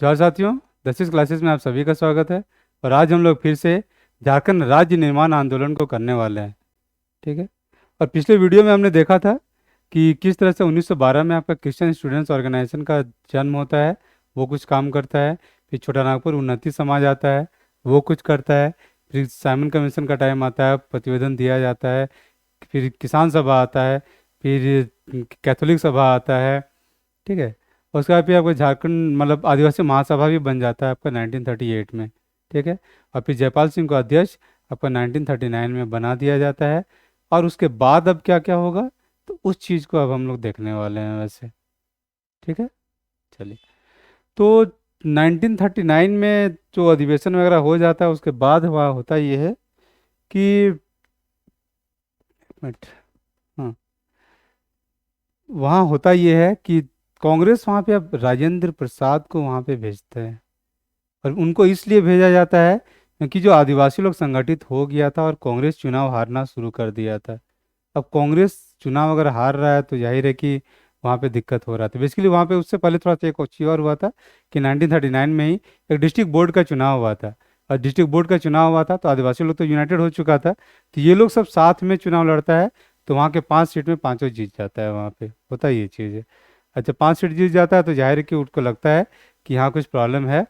जय साथियों, 10वीं क्लासेस में आप सभी का स्वागत है। और आज हम लोग फिर से झारखंड राज्य निर्माण आंदोलन को करने वाले हैं। ठीक है। और पिछले वीडियो में हमने देखा था कि किस तरह से 1912 में आपका क्रिश्चियन स्टूडेंट्स ऑर्गेनाइजेशन का जन्म होता है, वो कुछ काम करता है। फिर छोटा नागपुर उन्नति समाज आता है, वो कुछ करता है। फिर साइमन कमीशन का टाइम आता है, प्रतिवेदन दिया जाता है। फिर किसान सभा आता है। फिर कैथोलिक सभा आता है। ठीक है। और उसके बाद फिर आपका झारखंड मतलब आदिवासी महासभा भी बन जाता है आपका 1938 में। ठीक है। और फिर जयपाल सिंह को अध्यक्ष आपका 1939 में बना दिया जाता है। और उसके बाद अब क्या क्या होगा, तो उस चीज़ को अब हम लोग देखने वाले हैं वैसे। ठीक है। चलिए। तो 1939 में जो अधिवेशन वगैरह हो जाता है, उसके बाद वहाँ होता ये है कि एक मिनट, हाँ, वहाँ होता ये है कि कांग्रेस वहाँ पे अब राजेंद्र प्रसाद को वहाँ पे भेजते हैं। और उनको इसलिए भेजा जाता है क्योंकि जो आदिवासी लोग संगठित हो गया था और कांग्रेस चुनाव हारना शुरू कर दिया था। अब कांग्रेस चुनाव अगर हार रहा है तो जाहिर है कि वहाँ पे दिक्कत हो रहा था। बेसिकली वहाँ पे उससे पहले थोड़ा सा एक चीज़ और हुआ था कि 1939 में ही एक डिस्ट्रिक्ट बोर्ड का चुनाव हुआ था। और डिस्ट्रिक्ट बोर्ड का चुनाव हुआ था तो आदिवासी लोग तो यूनाइटेड हो चुका था, तो ये लोग सब साथ में चुनाव लड़ता है। तो वहाँ के 5 सीट में पाँचों जीत जाता है, वहाँ पे होता ये चीज़ है। अच्छा, 5 सीट जीत जाता है तो जाहिर है कि उनको लगता है कि यहाँ कुछ प्रॉब्लम है।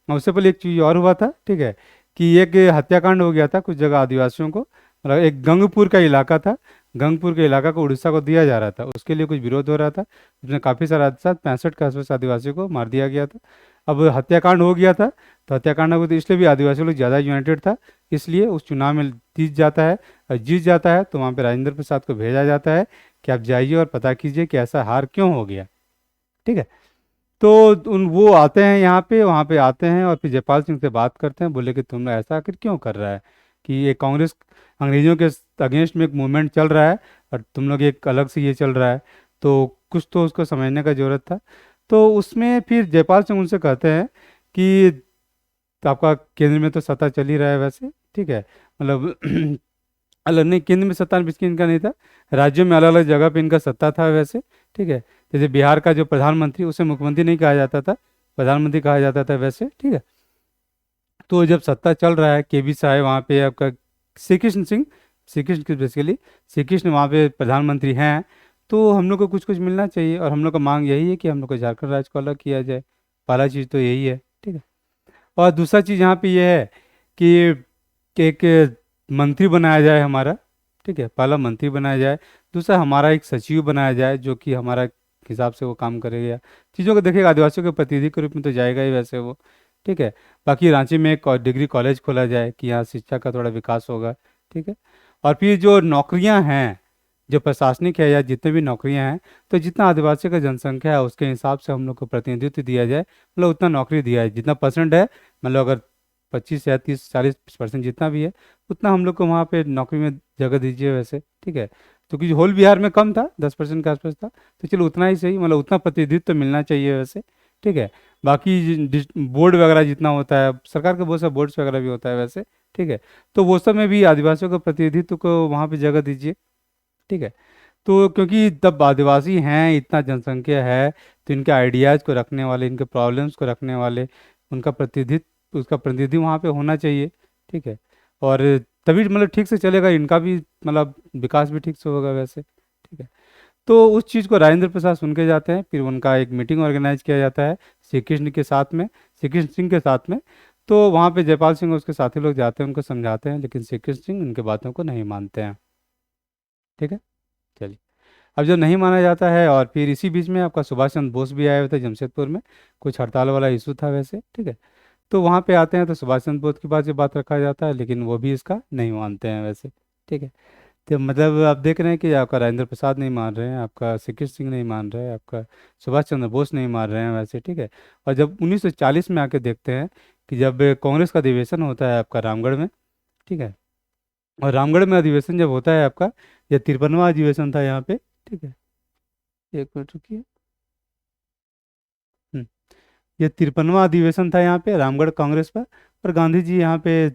और उससे पहले एक चीज़ और हुआ था, ठीक है, कि एक हत्याकांड हो गया था कुछ जगह आदिवासियों को। मतलब एक गंगपुर का इलाका था, गंगपुर के इलाका को उड़ीसा को दिया जा रहा था, उसके लिए कुछ विरोध हो रहा था। उसमें काफ़ी सारा 65 के आसपास आदिवासियों को मार दिया गया था। अब हत्याकांड हो गया था, तो हत्याकांड हो गया तो इसलिए भी आदिवासी लोग ज़्यादा यूनाइटेड था, इसलिए उस चुनाव में जीत जाता है। और जीत जाता है तो वहाँ पे राजेंद्र प्रसाद को भेजा जाता है कि आप जाइए और पता कीजिए कि ऐसा हार क्यों हो गया। ठीक है। तो उन वो आते हैं यहाँ पे, वहाँ पे आते हैं और फिर जयपाल सिंह से बात करते हैं। बोले कि तुम लोग ऐसा आखिर क्यों कर रहा है कि ये कांग्रेस अंग्रेजों के अगेंस्ट में एक मूवमेंट चल रहा है और तुम लोग एक अलग से ये चल रहा है। तो कुछ तो उसको समझने का जरूरत था। तो उसमें फिर जयपाल सिंह उनसे कहते हैं कि आपका केंद्र में तो सत्ता चल ही रहा है वैसे, ठीक है, मतलब अलग नहीं, केंद्र में सत्ता किसकी इनका नहीं था, राज्यों में अलग अलग जगह पे इनका सत्ता था वैसे। ठीक है। जैसे बिहार का जो प्रधानमंत्री, उसे मुख्यमंत्री नहीं कहा जाता था, प्रधानमंत्री कहा जाता था वैसे। ठीक है। तो जब सत्ता चल रहा है, के बी साहब वहाँ पे आपका श्री कृष्ण सिंह, श्री कृष्ण की बेसिकली श्री कृष्ण वहाँ पे प्रधानमंत्री हैं, तो हम लोग को कुछ कुछ मिलना चाहिए। और हम लोग का मांग यही है कि हम लोग को झारखंड राज्य को अलग किया जाए। पहला चीज़ तो यही है। ठीक है। और दूसरा चीज़ यहाँ पे ये है कि एक मंत्री बनाया जाए हमारा। ठीक है, पहला मंत्री बनाया जाए। दूसरा हमारा एक सचिव बनाया जाए जो कि हमारा हिसाब से वो काम करेगा, चीज़ों को देखेगा, आदिवासियों के प्रतिनिधि के रूप में तो जाएगा ही वैसे वो। ठीक है। बाकी रांची में एक डिग्री कॉलेज खोला जाए कि यहाँ शिक्षा का थोड़ा विकास होगा। ठीक है। और फिर जो नौकरियाँ हैं, जो प्रशासनिक है या जितने भी नौकरियां हैं, तो जितना आदिवासी का जनसंख्या है उसके हिसाब से हम लोग को प्रतिनिधित्व दिया जाए, मतलब उतना नौकरी दिया है जितना परसेंट है। मतलब अगर 25 या 30 40% जितना भी है, उतना हम लोग को वहाँ पे नौकरी में जगह दीजिए वैसे। ठीक है। तो क्योंकि होल बिहार में कम था, 10% के आसपास था, तो चलो उतना ही सही, मतलब उतना प्रतिनिधित्व तो मिलना चाहिए वैसे। ठीक है। बाकी बोर्ड वगैरह जितना होता है, सरकार के बहुत सारे बोर्ड्स वगैरह भी होता है वैसे। ठीक है। तो वो सब में भी आदिवासियों को प्रतिनिधित्व को वहाँ पे जगह दीजिए। ठीक है। तो क्योंकि तब आदिवासी हैं, इतना जनसंख्या है, तो इनके आइडियाज़ को रखने वाले, इनके प्रॉब्लम्स को रखने वाले, उनका प्रतिनिधित्व, उसका प्रतिनिधि वहाँ पे होना चाहिए। ठीक है। और तभी मतलब ठीक से चलेगा, इनका भी मतलब विकास भी ठीक से होगा वैसे। ठीक है। तो उस चीज़ को राजेंद्र प्रसाद सुन के जाते हैं, फिर उनका एक मीटिंग ऑर्गेनाइज किया जाता है श्री कृष्ण के साथ में, श्री कृष्ण सिंह के साथ में। तो वहाँ पे जयपाल सिंह और उसके साथी लोग जाते हैं, उनको समझाते हैं, लेकिन श्री कृष्ण सिंह उनके बातों को नहीं मानते हैं। ठीक है। चलिए। अब जब नहीं माना जाता है, और फिर इसी बीच में आपका सुभाष चंद्र बोस भी आए हुए थे जमशेदपुर में, कुछ हड़ताल वाला इशू था वैसे। ठीक है। तो वहाँ पे आते हैं तो सुभाष चंद्र बोस के पास ये बात रखा जाता है, लेकिन वो भी इसका नहीं मानते हैं वैसे। ठीक है। तो मतलब आप देख रहे हैं कि आपका राजेंद्र प्रसाद नहीं मान रहे हैं, आपका श्री कृष्ण सिंह नहीं मान रहे हैं, आपका सुभाष चंद्र बोस नहीं मान रहे हैं वैसे। ठीक है। और जब 1940 में आके देखते हैं कि जब कांग्रेस का अधिवेशन होता है आपका रामगढ़ में। ठीक है। और रामगढ़ में अधिवेशन जब होता है आपका, यह 53वां अधिवेशन था यहाँ पे। ठीक है। एक मिनट रुकिए। हम्म, ये 53वां अधिवेशन था यहाँ पे रामगढ़ कांग्रेस पर। और गांधी जी यहाँ पे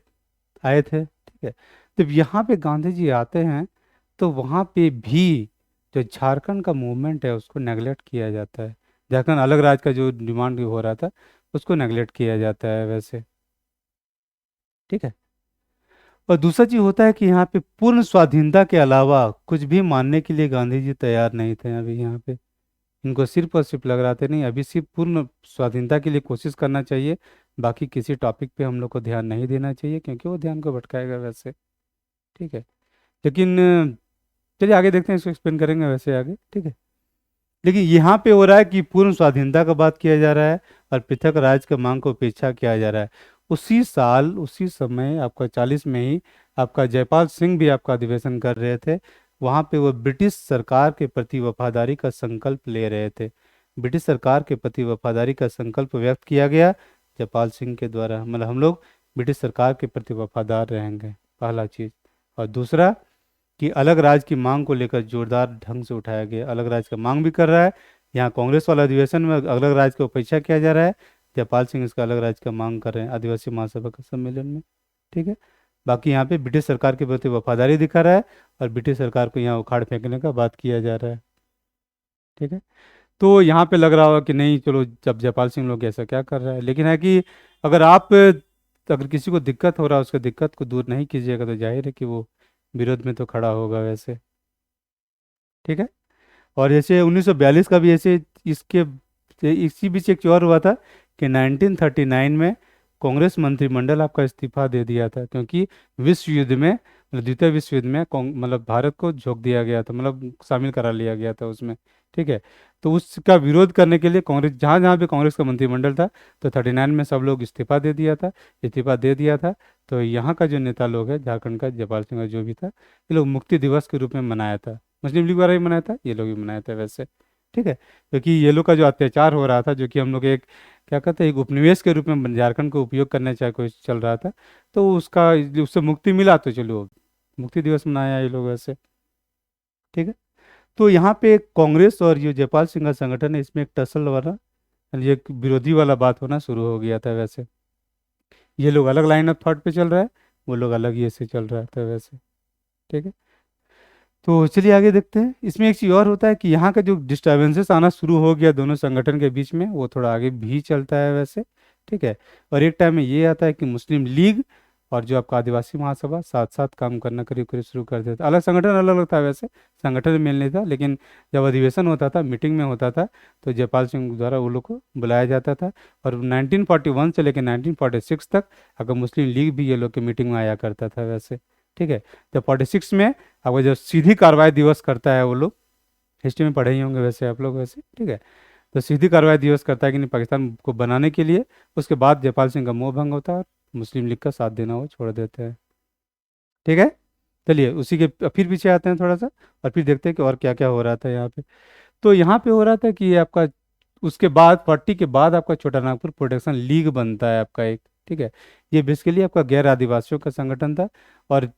आए थे। ठीक है। जब यहाँ पे गांधी जी आते हैं, तो वहाँ पे भी जो झारखंड का मूवमेंट है उसको नेगलेक्ट किया जाता है। झारखंड अलग राज्य का जो डिमांड हो रहा था, उसको नेगलेक्ट किया जाता है वैसे। ठीक है। और दूसरा चीज होता है कि यहाँ पे पूर्ण स्वाधीनता के अलावा कुछ भी मानने के लिए गांधी जी तैयार नहीं थे अभी यहाँ पे। इनको सिर्फ और सिर्फ लग रहा था नहीं, अभी सिर्फ पूर्ण स्वाधीनता के लिए कोशिश करना चाहिए, बाकी किसी टॉपिक पे हम लोग को ध्यान नहीं देना चाहिए, क्योंकि वो ध्यान को भटकाएगा वैसे। ठीक है। लेकिन चलिए आगे देखते हैं, इसको एक्सप्लेन करेंगे वैसे आगे। ठीक है। लेकिन यहाँ पे हो रहा है कि पूर्ण स्वाधीनता का बात किया जा रहा है और पृथक राज्य की मांग को उपेक्षा किया जा रहा है। उसी साल उसी समय आपका 40 में ही आपका जयपाल सिंह भी आपका अधिवेशन कर रहे थे। वहाँ पे वो ब्रिटिश सरकार के प्रति वफादारी का संकल्प ले रहे थे। ब्रिटिश सरकार के प्रति वफादारी का संकल्प व्यक्त किया गया जयपाल सिंह के द्वारा, मतलब हम लोग ब्रिटिश सरकार के प्रति वफादार रहेंगे, पहला चीज़। और दूसरा कि अलग राज्य की मांग को लेकर जोरदार ढंग से उठाया गया। अलग राज्य का मांग भी कर रहा है, यहाँ कांग्रेस वाला अधिवेशन में अलग राज्य की उपेक्षा किया जा रहा है, जयपाल सिंह इसका अलग राज्य का मांग कर रहे हैं आदिवासी महासभा के सम्मेलन में। ठीक है। बाकी यहाँ पे ब्रिटिश सरकार के प्रति वफादारी दिखा रहा है और ब्रिटिश सरकार को यहाँ उखाड़ फेंकने का बात किया जा रहा है। ठीक है। तो यहाँ पे लग रहा होगा कि नहीं चलो, जब जयपाल सिंह लोग ऐसा क्या कर रहा है, लेकिन है कि अगर आप अगर किसी को दिक्कत हो रहा है उसके दिक्कत को दूर नहीं कीजिएगा तो जाहिर है कि वो विरोध में तो खड़ा होगा वैसे। ठीक है। और जैसे 1942 का भी ऐसे इसके इसी बीच एक और हुआ था कि 1939 में कांग्रेस मंत्रिमंडल आपका इस्तीफा दे दिया था, क्योंकि विश्व युद्ध में, मतलब द्वितीय विश्व युद्ध में मतलब भारत को झोंक दिया गया था, मतलब शामिल करा लिया गया था उसमें। ठीक है। तो उसका विरोध करने के लिए कांग्रेस, जहाँ जहाँ भी कांग्रेस का मंत्रिमंडल था, तो 39 में सब लोग इस्तीफा दे दिया था। तो यहाँ का जो नेता लोग है झारखंड का, जयपाल सिंह का जो भी था, ये लोग मुक्ति दिवस के रूप में मनाया था। मुस्लिम लीग वाला भी मनाया था, ये लोग भी मनाया था वैसे। ठीक है। क्योंकि ये लोग का जो अत्याचार हो रहा था, जो कि हम लोग एक क्या कहते हैं एक उपनिवेश के रूप में झारखंड को उपयोग करने चाहे कोई चल रहा था, तो उसका उससे मुक्ति मिला, तो चलो मुक्ति दिवस मनाया ये लोग वैसे। ठीक है। तो यहाँ पे कांग्रेस और ये जयपाल सिंह का संगठन है, इसमें एक टसल वाला, ये एक विरोधी वाला बात होना शुरू हो गया था वैसे। ये लोग अलग लाइन ऑफ थॉट पे चल रहा है, वो लोग अलग ये से चल रहा था वैसे। ठीक है। तो चलिए आगे देखते हैं। इसमें एक चीज़ और होता है कि यहाँ का जो डिस्टर्बेंसेस आना शुरू हो गया दोनों संगठन के बीच में, वो थोड़ा आगे भी चलता है वैसे। ठीक है। और एक टाइम में ये आता है कि मुस्लिम लीग और जो आपका आदिवासी महासभा साथ साथ काम करना करीब करीब शुरू कर देता। अलग संगठन अलग अलग था वैसे, संगठन में मेल नहीं था, लेकिन जब अधिवेशन होता था, मीटिंग में होता था, तो जयपाल सिंह द्वारा वो लोग को बुलाया जाता था। और 1941 से लेकर 1946 तक अगर मुस्लिम लीग भी ये लोग की मीटिंग में आया करता था वैसे। ठीक है। जब 46 में अब जो सीधी कार्रवाई दिवस करता है, वो लोग हिस्ट्री में पढ़े ही होंगे वैसे आप लोग वैसे। ठीक है। तो सीधी कार्रवाई दिवस करता है कि नहीं पाकिस्तान को बनाने के लिए, उसके बाद जयपाल सिंह का मोह भंग होता है और मुस्लिम लीग का साथ देना वो छोड़ देते हैं। ठीक है। चलिए उसी के फिर पीछे आते हैं थोड़ा सा, और फिर देखते हैं कि और क्या क्या हो रहा था यहाँ पे। तो यहाँ पे हो रहा था कि ये आपका उसके बाद 40 के बाद आपका छोटा नागपुर प्रोटेक्शन लीग बनता है आपका एक। ठीक है। ये बेसिकली आपका गैर आदिवासियों का संगठन था। और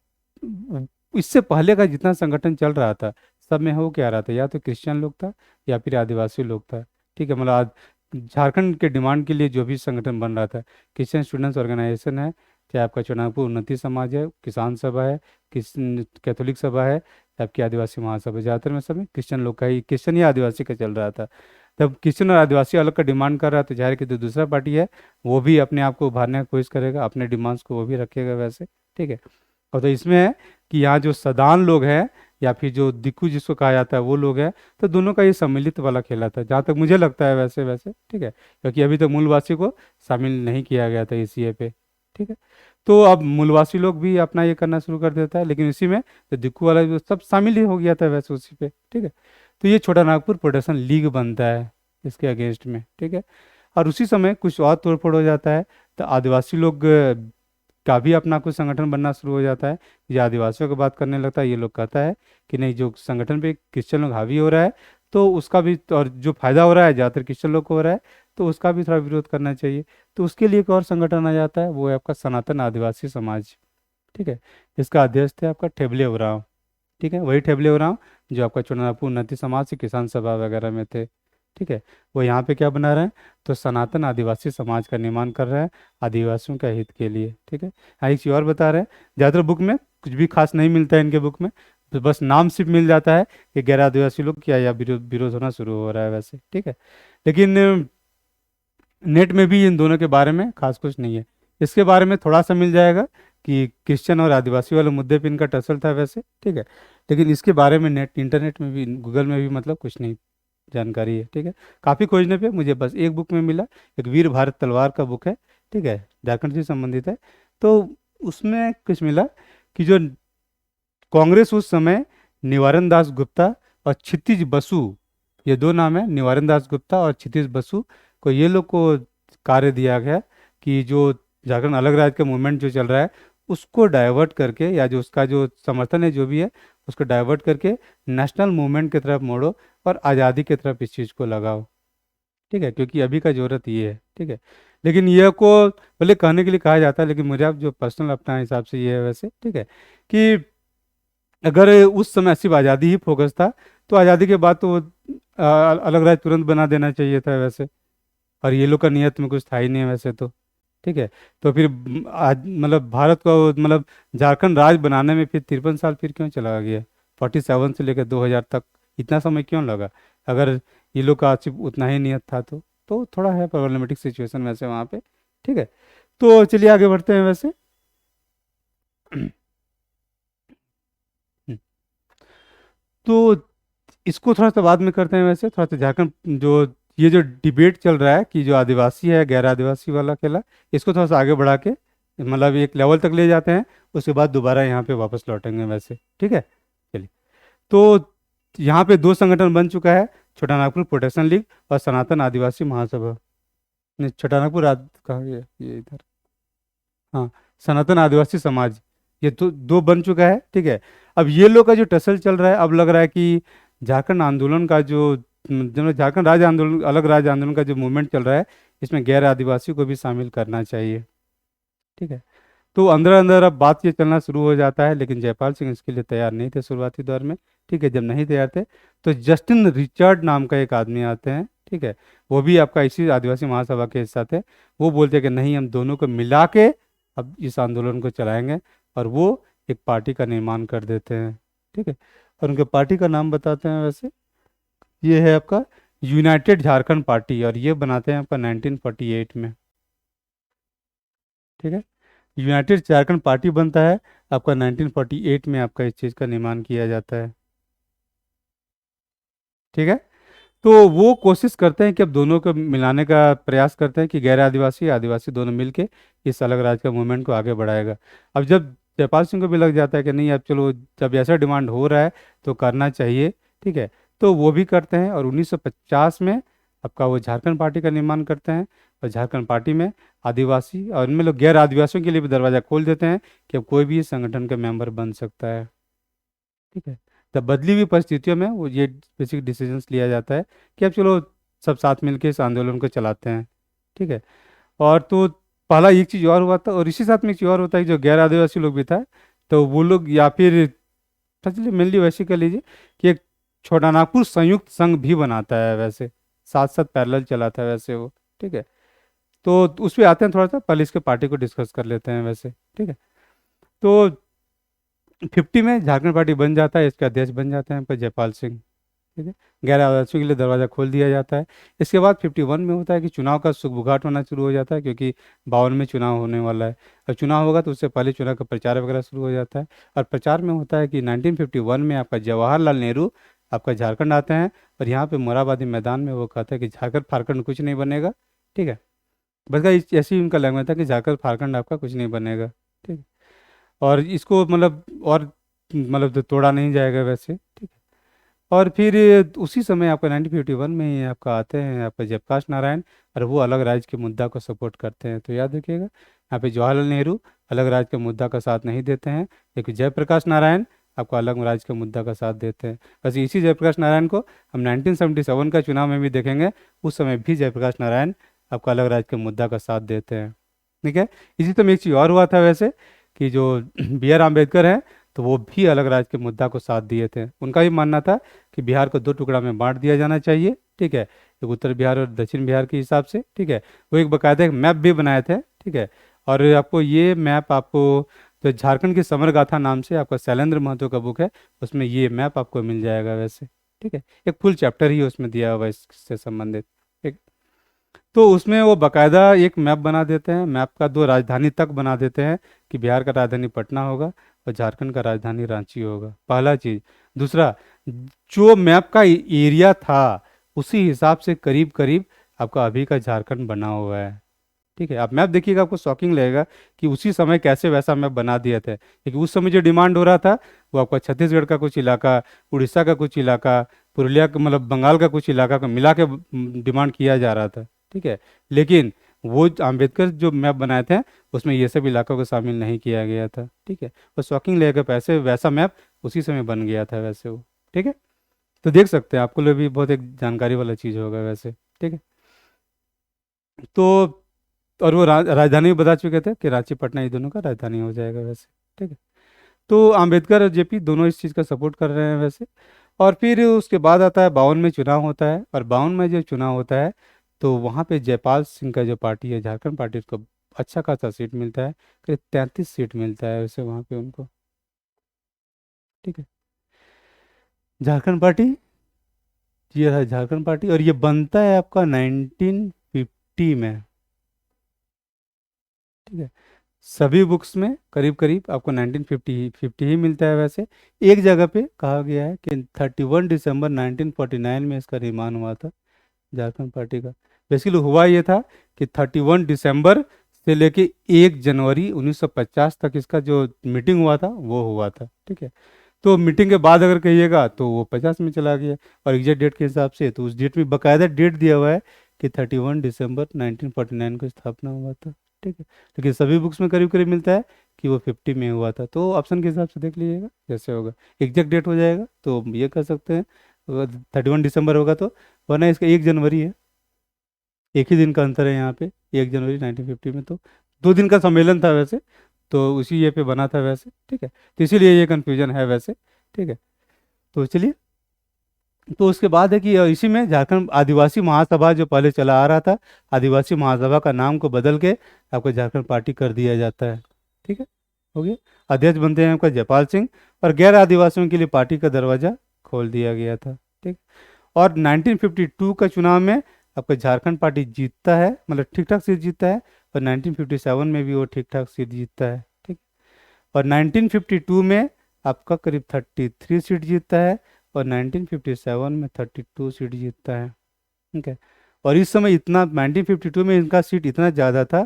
इससे पहले का जितना संगठन चल रहा था, सब में हो क्या रहा था, या तो क्रिश्चियन लोग था या फिर आदिवासी लोग था। ठीक है। मतलब आज झारखंड के डिमांड के लिए जो भी संगठन बन रहा था, क्रिश्चियन स्टूडेंट्स ऑर्गेनाइजेशन है, चाहे आपका चुनावपुर उन्नति समाज है, किसान सभा है, कैथोलिक सभा है, आपकी आदिवासी महासभा, ज़्यादातर में सब में क्रिश्चियन लोग का ही, क्रिश्चियन या आदिवासी का चल रहा था। तब क्रिश्चियन और आदिवासी अलग का डिमांड कर रहा था, जाहिर है कि जो दूसरा पार्टी है वो भी अपने आप को उभारने की कोशिश करेगा, अपने डिमांड्स को वो भी रखेगा वैसे। ठीक है। और तो इसमें है कि यहाँ जो सदान लोग हैं या फिर जो दिक्कू जिसको कहा जाता है वो लोग हैं, तो दोनों का ये सम्मिलित वाला खेला था जहाँ तक मुझे लगता है वैसे वैसे। ठीक है। क्योंकि अभी तक मूलवासी को शामिल नहीं किया गया था ईसीए पे। ठीक है। तो अब मूलवासी लोग भी अपना ये करना शुरू कर देता है, लेकिन इसी में तो दिक्कू वाला जो सब शामिल ही हो गया था वैसे उसी पे। ठीक है। तो ये छोटा नागपुर प्रोटेक्शन लीग बनता है इसके अगेंस्ट में। ठीक है। और उसी समय कुछ और तोड़फोड़ हो जाता है, तो आदिवासी लोग का भी अपना कुछ संगठन बनना शुरू हो जाता है। ये आदिवासियों की बात करने लगता है, ये लोग कहता है कि नहीं, जो संगठन पे क्रिश्चियन लोग हावी हो रहा है, तो उसका भी, और जो फायदा हो रहा है ज़्यादातर क्रिश्चियन लोग को हो रहा है, तो उसका भी थोड़ा विरोध करना चाहिए। तो उसके लिए एक और संगठन आ जाता है, वो है आपका सनातन आदिवासी समाज। ठीक है। इसका अध्यक्ष थे आपका ठेबले उरांव। ठीक है। वही ठेबले उरांव जो आपका चुनावपुर उन्नति समाज से किसान सभा वगैरह में थे। ठीक है। वो यहाँ पे क्या बना रहे हैं, तो सनातन आदिवासी समाज का निर्माण कर रहे हैं आदिवासियों के हित के लिए। ठीक है। हाँ, एक चीज़ और बता रहे हैं, ज़्यादातर बुक में कुछ भी खास नहीं मिलता है इनके बुक में, तो बस नाम सिर्फ मिल जाता है कि गैर आदिवासी लोग क्या या विरोध विरोध होना शुरू हो रहा है वैसे। ठीक है। लेकिन नेट में भी इन दोनों के बारे में खास कुछ नहीं है। इसके बारे में थोड़ा सा मिल जाएगा कि क्रिश्चियन और आदिवासी वाले मुद्दे पे इनका टसल था वैसे, ठीक है। लेकिन इसके बारे में नेट इंटरनेट में भी, गूगल में भी मतलब कुछ नहीं जानकारी है, ठीक है। काफ़ी खोजने पे मुझे बस एक बुक में मिला, एक वीर भारत तलवार का बुक है, ठीक है, झारखंड से संबंधित है। तो उसमें कुछ मिला कि जो कांग्रेस उस समय निवारन दास गुप्ता और क्षितिज बसु, ये दो नाम है, निवारन दास गुप्ता और क्षितिज बसु को, ये लोग को कार्य दिया गया कि जो झारखंड अलग राज्य का मूवमेंट जो चल रहा है उसको डाइवर्ट करके, या जो उसका जो समर्थन है जो भी है उसको डाइवर्ट करके नेशनल मूवमेंट की तरफ मोड़ो और आज़ादी की तरफ इस चीज़ को लगाओ, ठीक है, क्योंकि अभी का जरूरत ये है, ठीक है। लेकिन ये को भले कहने के लिए कहा जाता है, लेकिन मेरा जो पर्सनल अपना हिसाब से ये है वैसे, ठीक है, कि अगर उस समय सिर्फ आज़ादी ही फोकस था तो आज़ादी के बाद तो अलग राज्य तुरंत बना देना चाहिए था वैसे। और ये लोग का नियत में कुछ था ही नहीं वैसे तो, ठीक है। तो फिर आज मतलब भारत को मतलब झारखंड राज्य बनाने में फिर 53 साल फिर क्यों चला गया, 47 से लेकर 2000 तक इतना समय क्यों लगा, अगर ये लोग का सिर्फ उतना ही नियत था तो थोड़ा है प्रॉब्लमेटिक सिचुएशन वैसे वहाँ पे, ठीक है। तो चलिए आगे बढ़ते हैं वैसे। तो इसको थोड़ा सा बाद में करते हैं वैसे, थोड़ा सा झारखंड जो ये जो डिबेट चल रहा है कि जो आदिवासी है गैर आदिवासी वाला खेला, इसको थोड़ा सा आगे बढ़ा के मतलब एक लेवल तक ले जाते हैं, उसके बाद दोबारा यहाँ पे वापस लौटेंगे वैसे, ठीक है। चलिए, तो यहाँ पे दो संगठन बन चुका है, छोटा नागपुर प्रोटेक्शन लीग और सनातन आदिवासी महासभा। नहीं, छोटा नागपुर कहाँ गया ये इधर, हाँ, सनातन आदिवासी समाज, ये दो दो बन चुका है, ठीक है। अब ये लोग का जो टसल चल रहा है, अब लग रहा है कि झारखंड आंदोलन का जो झारखंड राज्य आंदोलन, अलग राज्य आंदोलन का जो मूवमेंट चल रहा है, इसमें गैर आदिवासी को भी शामिल करना चाहिए, ठीक है। तो अंदर अंदर अब बात ये चलना शुरू हो जाता है, लेकिन जयपाल सिंह इसके लिए तैयार नहीं थे शुरुआती दौर में, ठीक है। जब नहीं तैयार थे तो जस्टिन रिचर्ड नाम का एक आदमी आते हैं, ठीक है, वो भी आपका इसी आदिवासी महासभा के हिस्सा थे। वो बोलते हैं कि नहीं, हम दोनों को मिला के अब इस आंदोलन को चलाएंगे, और वो एक पार्टी का निर्माण कर देते हैं, ठीक है। और उनके पार्टी का नाम बताते हैं वैसे, ये है आपका यूनाइटेड झारखंड पार्टी, और ये बनाते हैं आपका 1948 में, ठीक है। यूनाइटेड झारखंड पार्टी बनता है आपका 1948 में, आपका इस चीज़ का निर्माण किया जाता है, ठीक है। तो वो कोशिश करते हैं कि अब दोनों को मिलाने का प्रयास करते हैं कि गैर आदिवासी आदिवासी दोनों मिलके इस अलग राज्य का मूवमेंट को आगे बढ़ाएगा। अब जब जयपाल सिंह को भी लग जाता है कि नहीं, अब चलो जब ऐसा डिमांड हो रहा है तो करना चाहिए, ठीक है, तो वो भी करते हैं। और 1950 में आपका वो झारखंड पार्टी का निर्माण करते हैं, और झारखंड पार्टी में आदिवासी और इनमें लोग गैर आदिवासियों के लिए भी दरवाज़ा खोल देते हैं कि अब कोई भी इस संगठन का मेंबर बन सकता है, ठीक है। तब बदली हुई परिस्थितियों में वो ये बेसिक डिसीजंस लिया जाता है कि अब चलो सब साथ मिलकर इस आंदोलन को चलाते हैं, ठीक है। और तो पहला एक चीज़ और हुआ था, और इसी साथ में एक चीज़ और होता है कि जो गैर आदिवासी लोग भी था, तो वो लोग या फिर चलिए मेनली वैसे कर लीजिए कि एक छोटा नागपुर संयुक्त संघ भी बनाता है वैसे, साथ साथ पैरेलल चलाता है वैसे वो, ठीक है। तो उस पर आते हैं, थोड़ा सा पहले इसके पार्टी को डिस्कस कर लेते हैं वैसे, ठीक है। तो 50 में झारखंड पार्टी बन जाता है, इसके अध्यक्ष बन जाते हैं आपका जयपाल सिंह, ठीक है। गैर आदिवासियों के लिए दरवाज़ा खोल दिया जाता है। इसके बाद 51 में होता है कि चुनाव का सुगबुगाहट होना शुरू हो जाता है, क्योंकि 52 में चुनाव होने वाला है। और चुनाव होगा तो उससे पहले चुनाव का प्रचार वगैरह शुरू हो जाता है। और प्रचार में होता है कि 1951 में आपका जवाहरलाल नेहरू आपका झारखंड आते हैं, और यहाँ पे मोराबादी मैदान में वो कहते हैं कि झारखंड फारखंड कुछ नहीं बनेगा, ठीक है। बस का ऐसी उनका लैंग्वेज था कि झारखंड फारखंड आपका कुछ नहीं बनेगा, ठीक है। और इसको मतलब और मतलब तो तोड़ा नहीं जाएगा वैसे, ठीक है। और फिर उसी समय आपका 1951 में ही आपका आते हैं आपका जयप्रकाश नारायण, और वो अलग राज्य के मुद्दा को सपोर्ट करते हैं। तो याद रखिएगा, यहाँ पे जवाहरलाल नेहरू अलग राज्य के मुद्दा का साथ नहीं देते हैं, लेकिन जयप्रकाश नारायण आपको अलग राज्य के मुद्दा का साथ देते हैं। बस इसी जयप्रकाश नारायण को हम 1977 का चुनाव में भी देखेंगे, उस समय भी जयप्रकाश नारायण आपको अलग राज्य के मुद्दा का साथ देते हैं, ठीक है। इसी तरह एक चीज़ और हुआ था वैसे, कि जो B.R. अम्बेडकर हैं, तो वो भी अलग राज्य के मुद्दा को साथ दिए थे। उनका भी मानना था कि बिहार को दो टुकड़ा में बांट दिया जाना चाहिए, ठीक है, एक उत्तर बिहार और दक्षिण बिहार के हिसाब से, ठीक है। वो एक बाकायदा एक मैप भी बनाए थे, ठीक है। और आपको ये मैप आपको जो झारखंड की समर गाथा नाम से आपका शैलेंद्र महतो का बुक है, उसमें ये मैप आपको मिल जाएगा वैसे, ठीक है। एक फुल चैप्टर ही उसमें दिया हुआ है इससे संबंधित, ठीक। तो उसमें वो बकायदा एक मैप बना देते हैं, मैप का दो राजधानी तक बना देते हैं कि बिहार का राजधानी पटना होगा और झारखंड का राजधानी रांची होगा, पहला चीज़। दूसरा, जो मैप का एरिया था उसी हिसाब से करीब करीब आपका अभी का झारखंड बना हुआ है। ठीक है, आप मैप देखिएगा, आपको शॉकिंग लगेगा कि उसी समय कैसे वैसा मैप बना दिया था, क्योंकि उस समय जो डिमांड हो रहा था वो आपका छत्तीसगढ़ का कुछ इलाका, उड़ीसा का कुछ इलाका, पुरुलिया का मतलब बंगाल का कुछ इलाका को मिला के डिमांड किया जा रहा था। ठीक है, लेकिन वो अम्बेडकर जो मैप बनाए थे उसमें ये सब इलाकों को शामिल नहीं किया गया था। ठीक है, वो शॉकिंग लगेगा पैसे वैसा मैप उसी समय बन गया था वैसे वो। ठीक है, तो देख सकते हैं, आपको लिए भी बहुत एक जानकारी वाला चीज़ होगा वैसे। ठीक है, तो और वो राजधानी भी बता चुके थे कि रांची पटना ये दोनों का राजधानी हो जाएगा वैसे। ठीक है, तो अंबेडकर और जेपी दोनों इस चीज़ का सपोर्ट कर रहे हैं वैसे। और फिर उसके बाद आता है 52 में चुनाव होता है, और 52 में जब चुनाव होता है तो वहाँ पे जयपाल सिंह का जो पार्टी है झारखंड पार्टी, उसको अच्छा खासा सीट मिलता है, करीब 33 सीट मिलता है वैसे वहाँ पे उनको। ठीक है, झारखंड पार्टी, ये है झारखंड पार्टी, और ये बनता है आपका 1950 में। ठीक है, सभी बुक्स में करीब करीब आपको 1950 ही मिलता है वैसे। एक जगह पे कहा गया है कि 31 दिसंबर 1949 में इसका निर्माण हुआ था झारखंड पार्टी का। बेसिकली हुआ ये था कि 31 दिसंबर से लेके 1 जनवरी 1950 तक इसका जो मीटिंग हुआ था वो हुआ था। ठीक है, तो मीटिंग के बाद अगर कहिएगा तो वो 50 में चला गया, और एग्जैक्ट डेट के हिसाब से तो उस डेट में बकायदा डेट दिया हुआ है कि 31 दिसंबर 1949 को स्थापना हुआ था। ठीक है, लेकिन सभी बुक्स में करीब करीब मिलता है कि वो 50 में हुआ था, तो ऑप्शन के हिसाब से देख लीजिएगा जैसे होगा। एग्जैक्ट डेट हो जाएगा तो ये कर सकते हैं 31 दिसंबर होगा तो, वरना इसका 1 जनवरी है, एक ही दिन का अंतर है यहाँ पे, 1 जनवरी 1950 में। तो 2 दिन का सम्मेलन था वैसे, तो उसी ये पे बना था वैसे। ठीक है, तो इसीलिए ये कन्फ्यूजन है वैसे। ठीक है, तो चलिए, तो उसके बाद है कि इसी में झारखंड आदिवासी महासभा जो पहले चला आ रहा था, आदिवासी महासभा का नाम को बदल के आपको झारखंड पार्टी कर दिया जाता है। ठीक है, हो गया। अध्यक्ष बनते हैं आपका जयपाल सिंह, और गैर आदिवासियों के लिए पार्टी का दरवाजा खोल दिया गया था। ठीक, और 1952 का चुनाव में आपका झारखंड पार्टी जीतता है, मतलब ठीक ठाक सीट जीतता है, और 1957 में भी वो ठीक ठाक सीट जीतता है। ठीक, और 1952 में आपका करीब 33 सीट जीतता है, और 1957 में 32 सीट जीतता है। ठीक है, और इस समय इतना 1952 में इनका सीट इतना ज़्यादा था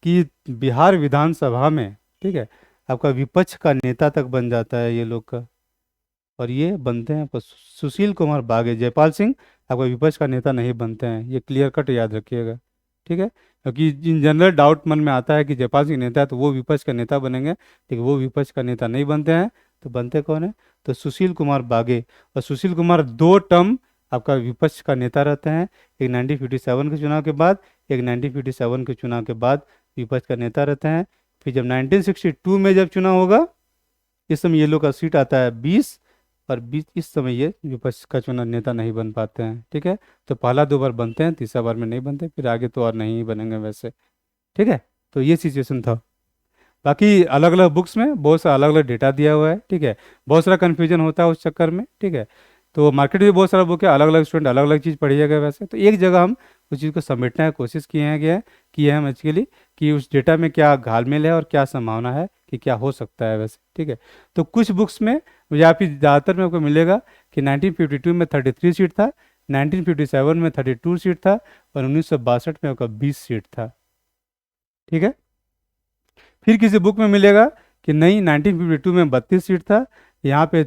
कि बिहार विधानसभा में, ठीक है, आपका विपक्ष का नेता तक बन जाता है ये लोग का। और ये बनते हैं आपका सुशील कुमार बागे, जयपाल सिंह आपका विपक्ष का नेता नहीं बनते हैं, ये क्लियर कट याद रखिएगा। ठीक है, क्योंकि इन जनरल डाउट मन में आता है कि जयपाल सिंह नेता है तो वो विपक्ष का नेता बनेंगे, लेकिन वो विपक्ष का नेता नहीं बनते हैं। तो बनते कौन है, तो सुशील कुमार बागे। और सुशील कुमार 2 टर्म आपका विपक्ष का नेता रहते हैं, एक 1957 के चुनाव के बाद, एक 1957 के चुनाव के बाद विपक्ष का नेता रहते हैं। फिर जब 1962 में जब चुनाव होगा, इस समय ये लोग का सीट आता है 20, और 20 इस समय ये विपक्ष का चुना नेता नहीं बन पाते हैं। ठीक है, तो पहला 2 बार बनते हैं, तीसरा बार में नहीं बनते, फिर आगे तो और नहीं बनेंगे वैसे। ठीक है, तो ये सिचुएशन था। बाकी अलग अलग बुक्स में बहुत सा अलग अलग डेटा दिया हुआ है। ठीक है, बहुत सारा कन्फ्यूजन होता है उस चक्कर में। ठीक है, तो मार्केट में बहुत सारा बुक है, अलग अलग स्टूडेंट अलग अलग चीज़ पढ़िएगा वैसे, तो एक जगह हम उस चीज़ को समेटने की कोशिश किए हैं हम एक्चुअली, कि उस डेटा में क्या घालमेल है और क्या संभावना है कि क्या हो सकता है वैसे। ठीक है, तो कुछ बुक्स में या फिर ज़्यादातर में आपको मिलेगा कि 1952 में 33 सीट था, 1957 में 32 सीट था, और 1962 में आपका 20 सीट था। ठीक है, फिर किसी बुक में मिलेगा कि नहीं, 1952 में 32 सीट था, यहाँ पे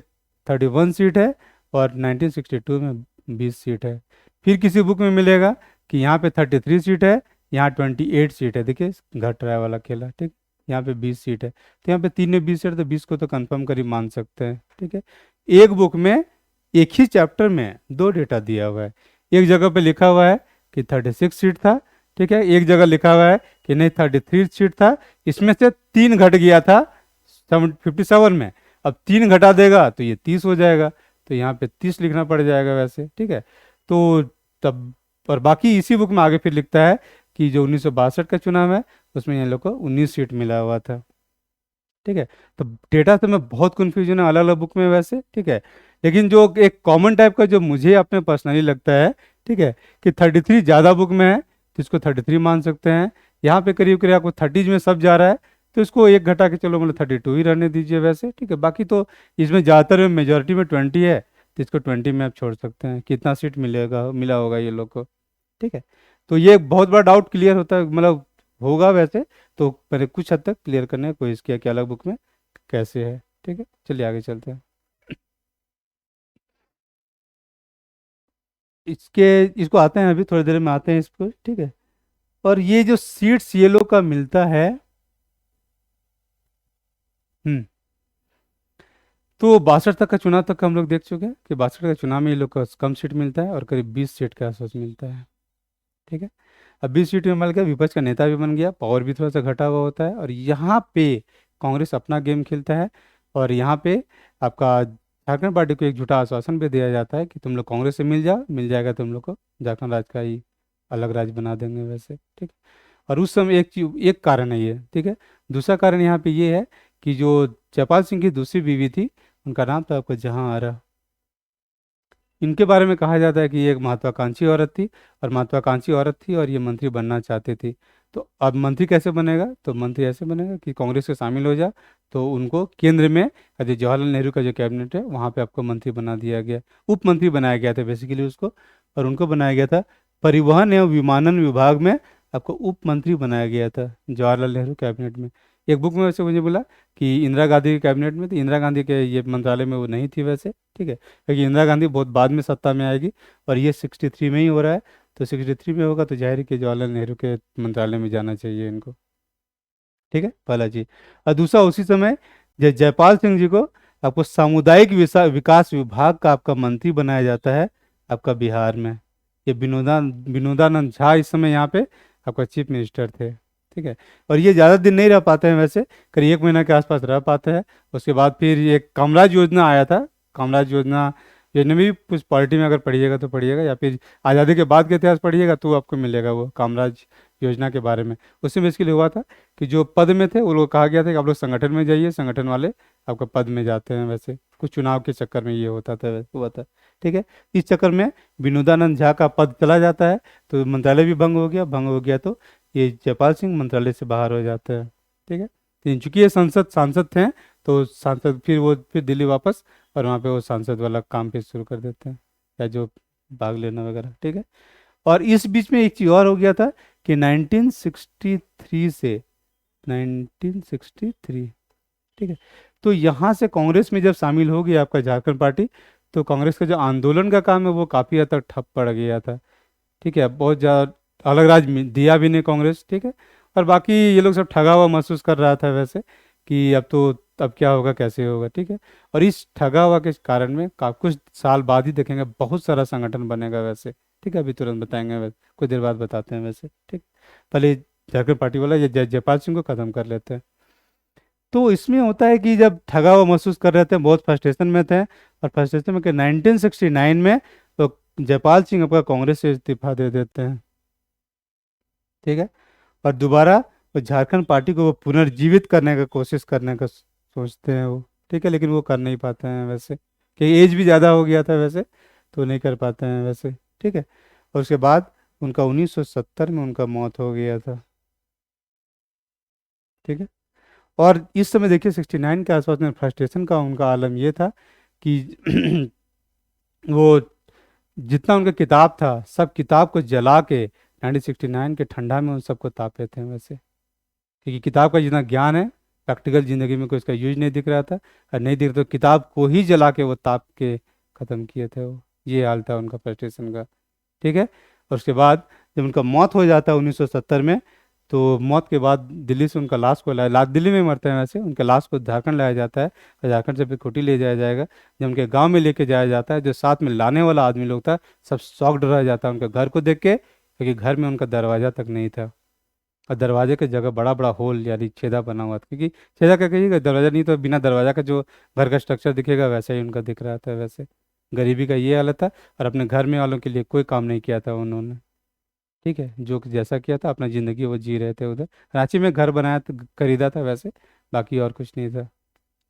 31 सीट है, और 1962 में 20 सीट है। फिर किसी बुक में मिलेगा कि यहाँ पे 33 सीट है, यहाँ 28 सीट है, देखिए घट रहा है वाला खेला। ठीक, यहाँ पे 20 सीट है, तो यहाँ पे 3 में 20 सीट, तो 20 को तो कंफर्म कर ही मान सकते हैं। ठीक है, एक बुक में एक ही चैप्टर में 2 डेटा दिया हुआ है, एक जगह पे लिखा हुआ है कि 36 सीट था। ठीक है, एक जगह लिखा हुआ है कि नहीं 33 सीट था, इसमें से 3 घट गया था 57 में, अब 3 घटा देगा तो ये 30 हो जाएगा, तो यहाँ पे 30 लिखना पड़ जाएगा वैसे। ठीक है, तो तब, और बाकी इसी बुक में आगे फिर लिखता है कि जो 1962 का चुनाव है उसमें इन लोग को 19 सीट मिला हुआ था। ठीक है, तो डेटा तो में बहुत कन्फ्यूजन है अलग अलग बुक में वैसे। ठीक है, लेकिन जो एक कॉमन टाइप का जो मुझे अपने पर्सनली लगता है, ठीक है, कि 33 ज़्यादा बुक में है, तो इसको 33 मान सकते हैं। यहाँ पे करीब करीब आपको 30 में सब जा रहा है, तो इसको एक घटा के चलो मतलब 32 ही रहने दीजिए वैसे, ठीक है। बाकी तो इसमें ज़्यादातर में मेजोरिटी में 20 है, तो इसको 20 में आप छोड़ सकते हैं। कितना सीट मिलेगा, मिला होगा ये लोग को, ठीक है। तो ये एक बहुत बड़ा डाउट क्लियर होता है, मतलब होगा वैसे। तो मैंने कुछ हद तक क्लियर करने की कोशिश किया कि अलग बुक में कैसे है, ठीक है। चलिए आगे चलते हैं। इसके इसको आते हैं, अभी थोड़ी देर में आते हैं इसको, ठीक है। और ये जो सीट्स ये लोग का मिलता है, हम्म, तो 62 तक का चुनाव तक का हम लोग देख चुके हैं कि 62 का चुनाव में ये लोग का कम सीट मिलता है और करीब 20 सीट के आसपास मिलता है, ठीक है। अब 20 सीट में मिल गया, विपक्ष का नेता भी बन गया, पावर भी थोड़ा सा घटा हुआ होता है, और यहाँ पे कांग्रेस अपना गेम खेलता है। और यहाँ पे आपका झारखंड पार्टी को एक झूठा आश्वासन भी दिया जाता है कि तुम लोग कांग्रेस से मिल जाओ, मिल जाएगा तुम लोग को झारखंड राज्य का ही अलग राज्य बना देंगे वैसे, ठीक है। और उस समय एक चीज, एक कारण है ये, ठीक है। दूसरा कारण यहाँ पे ये है कि जो जयपाल सिंह की दूसरी बीवी थी, उनका नाम था आपका जहां आरा। इनके बारे में कहा जाता है कि ये एक महत्वाकांक्षी औरत थी, और महत्वाकांक्षी औरत थी और ये मंत्री बनना चाहती थी। तो अब मंत्री कैसे बनेगा, तो मंत्री ऐसे बनेगा कि कांग्रेस से शामिल हो जा, तो उनको केंद्र में जो जवाहरलाल नेहरू का जो कैबिनेट है वहाँ पे आपको मंत्री बना दिया गया, उप मंत्री बनाया गया था बेसिकली उसको। और उनको बनाया गया था परिवहन एवं विमानन विभाग में, आपको उप मंत्री बनाया गया था जवाहरलाल नेहरू कैबिनेट में। एक बुक में वैसे मुझे बोला कि इंदिरा गांधी के कैबिनेट में, तो इंदिरा गांधी के ये मंत्रालय में वो नहीं थी वैसे, ठीक है, क्योंकि इंदिरा गांधी बहुत बाद में सत्ता में आएगी, और ये 63 में ही हो रहा है। तो 63 में होगा तो जाहिर है कि जवाहरलाल नेहरू के मंत्रालय में जाना चाहिए इनको, ठीक है, पहला चीज। और दूसरा, उसी समय जयपाल सिंह जी को आपको सामुदायिक विकास विभाग का आपका मंत्री बनाया जाता है आपका बिहार में। ये विनोदानंद झा इस समय यहाँ पे आपका चीफ मिनिस्टर थे, ठीक है। और ये ज़्यादा दिन नहीं रह पाते हैं वैसे, करीब 1 महीना के आसपास रह पाते हैं। उसके बाद फिर ये कामराज योजना आया था। कामराज योजना, योजना में भी कुछ पॉलिटी में अगर पढ़िएगा तो पढ़िएगा, या फिर आज़ादी के बाद का इतिहास पढ़िएगा तो आपको मिलेगा वो कामराज योजना के बारे में। उसमें बेसिकली हुआ था कि जो पद में थे वो लोग, कहा गया था कि आप लोग संगठन में जाइए, संगठन वाले आपका पद में जाते हैं वैसे, कुछ चुनाव के चक्कर में ये होता था, वैसे हुआ था, ठीक है। इस चक्कर में विनोदानंद झा का पद चला जाता है, तो मंत्रालय भी भंग हो गया, भंग हो गया तो ये जयपाल सिंह मंत्रालय से बाहर हो जाता है, ठीक है। तो चूंकि ये संसद सांसद थे, तो सांसद फिर दिल्ली वापस, और वहाँ पे वो सांसद वाला काम फिर शुरू कर देते हैं, या जो भाग लेना वगैरह, ठीक है। और इस बीच में एक चीज़ और हो गया था कि 1963 से 1963, ठीक है, तो यहाँ से कांग्रेस में जब शामिल हो गया आपका झारखंड पार्टी, तो कांग्रेस का जो आंदोलन का काम है वो काफ़ी हद तक ठप पड़ गया था, ठीक है। बहुत ज़्यादा अलग दिया भी नहीं कांग्रेस, ठीक है। और बाकी ये लोग सब ठगा हुआ महसूस कर रहा था वैसे, कि अब क्या होगा, कैसे होगा, ठीक है। और इस ठगा हुआ के कारण में कुछ साल बाद ही देखेंगे बहुत सारा संगठन बनेगा वैसे, ठीक है। अभी तुरंत बताएंगे वैसे, कुछ देर बाद बताते हैं वैसे, ठीक। पहले झारखंड पार्टी वाला ये जयपाल सिंह को खत्म कर लेते हैं। तो इसमें होता है कि जब ठगा हुआ महसूस कर रहे थे, बहुत फ्रस्ट्रेशन में थे, और फ्रस्ट्रेशन में 1969 में तो जयपाल सिंह आपका कांग्रेस से इस्तीफा दे देते हैं, ठीक है। और दोबारा वो झारखंड पार्टी को वो पुनर्जीवित करने का कोशिश करने का सोचते हैं वो, ठीक है, लेकिन वो कर नहीं पाते हैं वैसे, कि एज भी ज़्यादा हो गया था वैसे, तो नहीं कर पाते हैं वैसे, ठीक है। और उसके बाद उनका 1970 में उनका मौत हो गया था, ठीक है। और इस समय देखिए 69 के आसपास में फ्रस्ट्रेशन का उनका आलम ये था कि वो जितना उनका किताब था, सब किताब को जला के 1969 के ठंडा में उन सबको तापे थे वैसे, क्योंकि किताब का जितना ज्ञान है प्रैक्टिकल ज़िंदगी में कोई इसका यूज नहीं दिख रहा था, और नहीं दिख तो किताब को ही जला के वो ताप के ख़त्म किए थे वो। ये हाल था उनका फ्रस्ट्रेशन का, ठीक है। और उसके बाद जब उनका मौत हो जाता है 1970 में, तो मौत के बाद दिल्ली से उनका लाश को लाया, दिल्ली में मरते हैं वैसे, उनके लाश को झारखंड लाया जाता है, और झारखंड से फिर खूंटी ले जाया जाएगा। जब उनके गांव में लेके जाया जाता है, जो साथ में लाने वाला आदमी लोग था, सब शॉक्ड रह जाता है उनके घर को देख के, क्योंकि घर में उनका दरवाज़ा तक नहीं था, और दरवाजे के जगह बड़ा बड़ा होल यानी छेदा बना हुआ था, क्योंकि छेदा क्या कहिएगा, दरवाजा नहीं तो बिना दरवाजा का जो घर का स्ट्रक्चर दिखेगा वैसा ही उनका दिख रहा था वैसे। गरीबी का ये हालत था, और अपने घर में वालों के लिए कोई काम नहीं किया था उन्होंने, ठीक है। जो कि जैसा किया था अपना ज़िंदगी वो जी रहे थे उधर, रांची में घर बनाया था, खरीदा था वैसे, बाकी और कुछ नहीं था,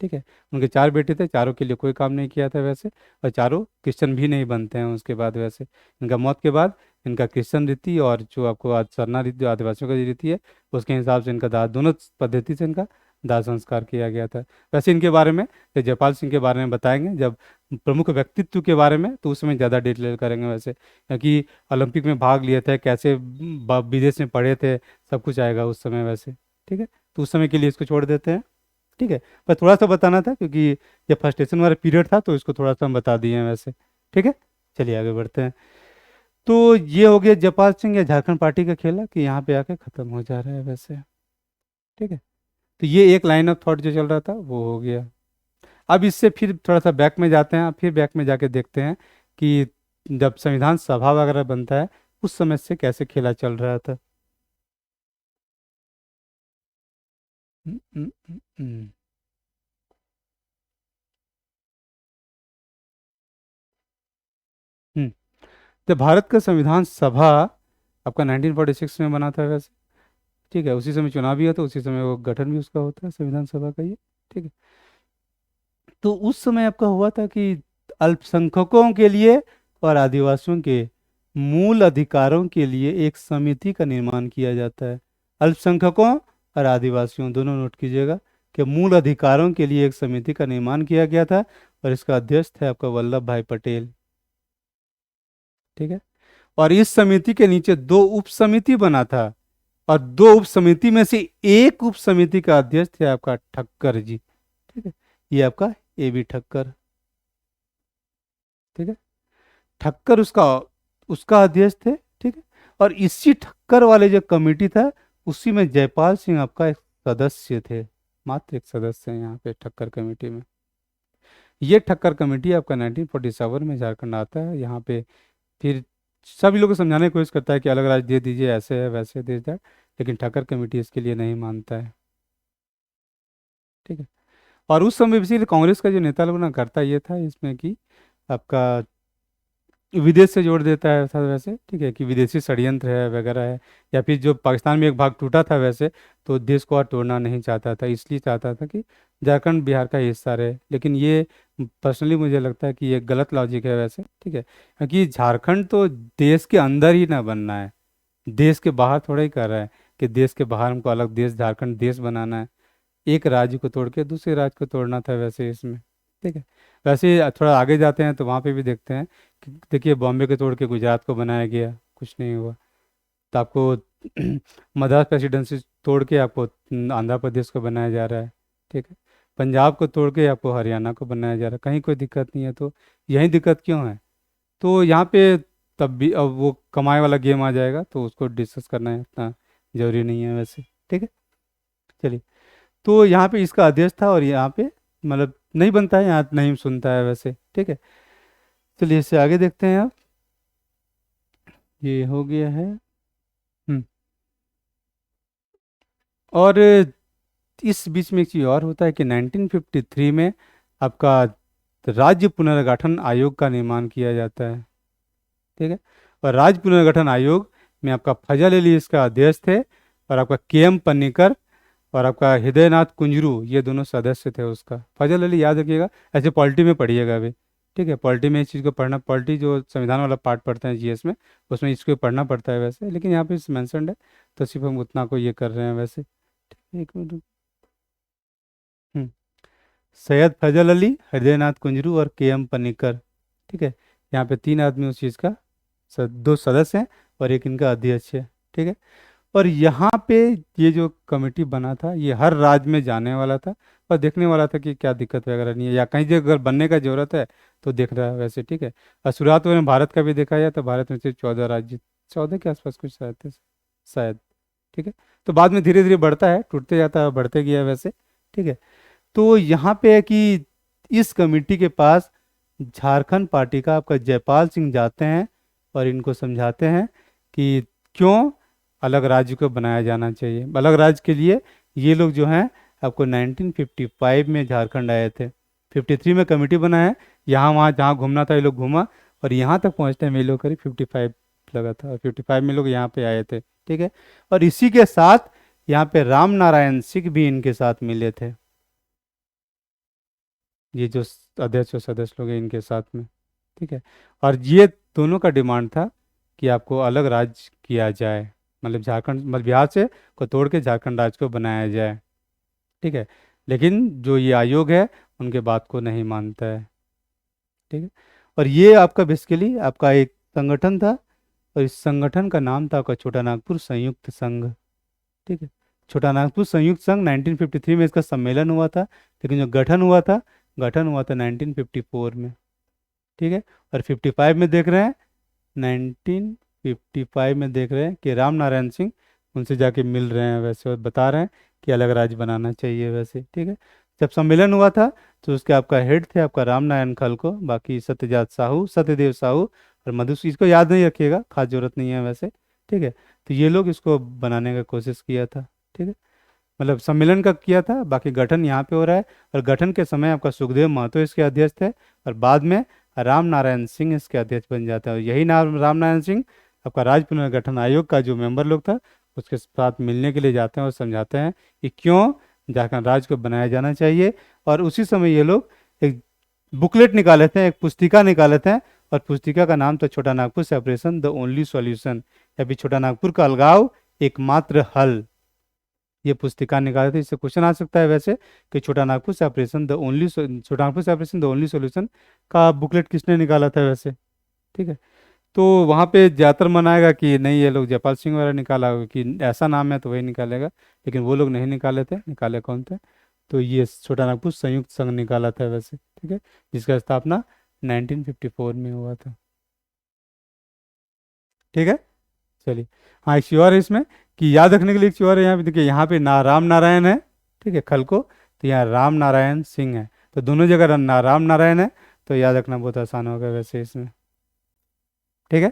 ठीक है। उनके 4 बेटे थे, चारों के लिए कोई काम नहीं किया था वैसे, और चारों क्रिश्चियन भी नहीं बनते हैं उसके बाद वैसे। इनका मौत के बाद इनका क्रिश्चियन रीति और जो आपको आज सरना रीति जो आदिवासियों का रीति है उसके हिसाब से इनका दाह दोनों पद्धति से इनका दाह संस्कार किया गया था। वैसे इनके बारे में तो जयपाल सिंह के बारे में बताएंगे जब प्रमुख व्यक्तित्व के बारे में, तो उसमें ज़्यादा डिटेल करेंगे वैसे, क्योंकि ओलंपिक में भाग लिए थे, कैसे विदेश में पढ़े थे, सब कुछ आएगा उस समय वैसे। ठीक है, तो उस समय के लिए इसको छोड़ देते हैं। ठीक है, पर थोड़ा सा बताना था क्योंकि ये फ्रस्ट्रेशन वाला पीरियड था, तो इसको थोड़ा सा हम बता दिए हैं वैसे। ठीक है, चलिए आगे बढ़ते हैं। तो ये हो गया जयपाल सिंह या झारखंड पार्टी का खेला कि यहाँ पे आके खत्म हो जा रहा है वैसे। ठीक है, तो ये एक लाइन ऑफ थॉट जो चल रहा था वो हो गया। अब इससे फिर थोड़ा सा बैक में जाते हैं, फिर बैक में जाके देखते हैं कि जब संविधान सभा वगैरह बनता है उस समय से कैसे खेला चल रहा था। हम्म, हम्म, हम्म, हम्म। जब भारत का संविधान सभा आपका 1946 में बना था वैसे। ठीक है, उसी समय चुनाव भी होता, उसी समय वो गठन भी उसका होता है संविधान सभा का ये। ठीक है, तो उस समय आपका हुआ था कि अल्पसंख्यकों के लिए और आदिवासियों के मूल अधिकारों के लिए एक समिति का निर्माण किया जाता है। अल्पसंख्यकों और आदिवासियों दोनों नोट कीजिएगा कि मूल अधिकारों के लिए एक समिति का निर्माण किया गया था और इसका अध्यक्ष थे आपका वल्लभ भाई पटेल। ठीक है, और इस समिति के नीचे दो उप समिति बना था और दो उप समिति में से एक उप समिति का अध्यक्ष थे आपका ठक्कर जी। ठीक है, ये आपका ए बी ठक्कर। ठीक है, ठक्कर उसका उसका अध्यक्ष थे। ठीक है, और इसी ठक्कर वाले जो कमेटी था उसी में जयपाल सिंह आपका एक सदस्य थे, मात्र एक सदस्य है यहाँ पे ठक्कर कमेटी में। ये ठक्कर कमेटी आपका 1947 में झारखंड आता है यहाँ पे। फिर सभी लोग को समझाने की कोशिश करता है कि अलग राज्य दे दीजिए, ऐसे है वैसे दे जाए, लेकिन ठक्कर कमेटी इसके लिए नहीं मानता है। ठीक है, और उस समय इसीलिए कांग्रेस का जो नेता लोग ना करता ये था इसमें कि आपका विदेश से जोड़ देता है ऐसा वैसे। ठीक है, कि विदेशी षड्यंत्र है वगैरह है, या फिर जो पाकिस्तान में एक भाग टूटा था वैसे, तो देश को और तोड़ना नहीं चाहता था, इसलिए चाहता था कि झारखंड बिहार का हिस्सा रहे। लेकिन ये पर्सनली मुझे लगता है कि ये गलत लॉजिक है वैसे। ठीक है, क्योंकि झारखंड तो देश के अंदर ही ना बनना है, देश के बाहर थोड़ा ही कर रहा है कि देश के बाहर हमको अलग देश झारखंड देश बनाना है। एक राज्य को तोड़ के दूसरे राज्य को तोड़ना था वैसे इसमें। ठीक है, वैसे थोड़ा आगे जाते हैं तो वहाँ पे भी देखते हैं कि देखिए बॉम्बे को तोड़ के गुजरात को बनाया गया, कुछ नहीं हुआ। तो आपको मद्रास प्रेसिडेंसी तोड़ के आपको आंध्र प्रदेश को बनाया जा रहा है। ठीक है, पंजाब को तोड़ के आपको हरियाणा को बनाया जा रहा है, कहीं कोई दिक्कत नहीं है। तो यही दिक्कत क्यों है? तो यहाँ पे तब भी अब वो कमाई वाला गेम आ जाएगा, तो उसको डिस्कस करना है इतना जरूरी नहीं है वैसे। ठीक है, चलिए। तो यहाँ पे इसका आदेश था और यहाँ पे मतलब नहीं बनता है, यहाँ नहीं सुनता है वैसे। ठीक है, चलिए इससे आगे देखते हैं आप। ये हो गया है। हम्म। और इस बीच में एक चीज़ और होता है कि 1953 में आपका राज्य पुनर्गठन आयोग का निर्माण किया जाता है। ठीक है, और राज्य पुनर्गठन आयोग में आपका फजल अली इसका अध्यक्ष थे और आपका के एम पन्नीकर और आपका हृदयनाथ कुंजरू ये दोनों सदस्य थे उसका। फजल अली याद रखिएगा, ऐसे पॉलिटी में पढ़िएगा अभी। ठीक है, पॉलिटी में इस चीज़ को पढ़ना, पॉलिटी जो संविधान वाला पार्ट पढ़ते हैं जीएस में, उसमें इसको पढ़ना पड़ता है वैसे, लेकिन यहाँ पे मैंसनड है तो सिर्फ हम उतना को ये कर रहे हैं वैसे। ठीक है, एक मिनट। हम्म। सैयद फजल अली, हृदयनाथ कुंजरू और के एम पन्नीकर। ठीक है, यहाँ पे तीन आदमी उस चीज़ का दो सदस्य हैं और एक इनका अध्यक्ष है। ठीक है, और यहाँ पे ये जो कमेटी बना था ये हर राज्य में जाने वाला था और देखने वाला था कि क्या दिक्कत वगैरह नहीं है, या कहीं जगह अगर बनने का जरूरत है तो देख रहा है वैसे। ठीक है, और शुरुआत में भारत का भी देखा जाए तो भारत में सिर्फ 14 राज्य, 14 के आसपास कुछ शायद थे शायद। ठीक है, तो बाद में धीरे धीरे बढ़ता है, टूटते जाता है, बढ़ते गया वैसे। ठीक है, तो यहाँ पे है कि इस कमेटी के पास झारखंड पार्टी का आपका जयपाल सिंह जाते हैं और इनको समझाते हैं कि क्यों अलग राज्य को बनाया जाना चाहिए। अलग राज्य के लिए ये लोग जो हैं आपको 1955 में झारखंड आए थे, 53 में कमेटी बना है, यहाँ वहाँ जहाँ घूमना था ये लोग घूमा और यहाँ तक पहुँचने में ये लोग करीब 55 लगा था और 55 में लोग यहाँ पे आए थे। ठीक है, और इसी के साथ यहाँ पे राम नारायण सिंह भी इनके साथ मिले थे, ये जो अध्यक्ष और सदस्य लोग हैं इनके साथ में। ठीक है, और ये दोनों का डिमांड था कि आपको अलग राज्य किया जाए, मतलब झारखंड, मतलब बिहार से को तोड़ के झारखंड राज्य को बनाया जाए। ठीक है। लेकिन जो ये आयोग है उनके बात को नहीं मानता है। ठीक है। और ये आपका बेसिकली आपका एक संगठन था, और इस संगठन का नाम था आपका छोटा नागपुर संयुक्त संघ। ठीक है। छोटा नागपुर संयुक्त संघ 1953 में इसका सम्मेलन हुआ था, लेकिन जो गठन हुआ था 1954 में। ठीक है। और 55 में देख रहे हैं, 1955 में देख रहे हैं कि राम नारायण सिंह उनसे जाके मिल रहे हैं वैसे, और बता रहे हैं कि अलग राज्य बनाना चाहिए वैसे। ठीक है। जब सम्मेलन हुआ था तो उसके आपका हेड थे आपका राम नारायण खलको, बाकी सत्यदेव साहू और मधुसूदन, इसको याद नहीं रखिएगा, खास जरूरत नहीं है वैसे। ठीक है। तो ये लोग इसको बनाने का कोशिश किया था। ठीक है। मतलब सम्मेलन का किया था, बाकी गठन यहाँ पे हो रहा है। और गठन के समय आपका सुखदेव महतो इसके अध्यक्ष थे, और बाद में राम नारायण सिंह इसके अध्यक्ष बन जाता है। और यही नाम राम नारायण सिंह आपका राज्य पुनर्गठन आयोग का जो मेंबर लोग था उसके साथ मिलने के लिए जाते हैं और समझाते हैं कि क्यों झारखंड राज्य को बनाया जाना चाहिए। और उसी समय ये लोग एक बुकलेट निकाले थे, एक पुस्तिका निकाले थे, और पुस्तिका का नाम था छोटा Nagpur separation the only solution, या फिर छोटा नागपुर का अलगाव एकमात्र हल। ये पुस्तिका निकाले थे। इससे क्वेश्चन आ सकता है वैसे कि छोटा Nagpur separation the only solution का बुकलेट किसने निकाला था वैसे। ठीक है। तो वहाँ पे ज़्यादातर मनाएगा कि नहीं, ये लोग जयपाल सिंह वगैरह निकाला होगा, कि ऐसा नाम है तो वही निकालेगा, लेकिन वो लोग नहीं निकाले थे। निकाले कौन थे? तो ये छोटा नागपुर संयुक्त संघ निकाला था वैसे। ठीक है। जिसका स्थापना 1954 में हुआ था। ठीक है। चलिए। हाँ, एक चीज़ और है इसमें कि याद रखने के लिए, एक चीज़ और है यहाँ पे, देखिए यहाँ पे राम नारायण है। ठीक है, खल को, तो यहाँ राम नारायण सिंह है, तो दोनों जगह राम नारायण है, तो याद रखना बहुत आसान होगा वैसे इसमें। ठीक है।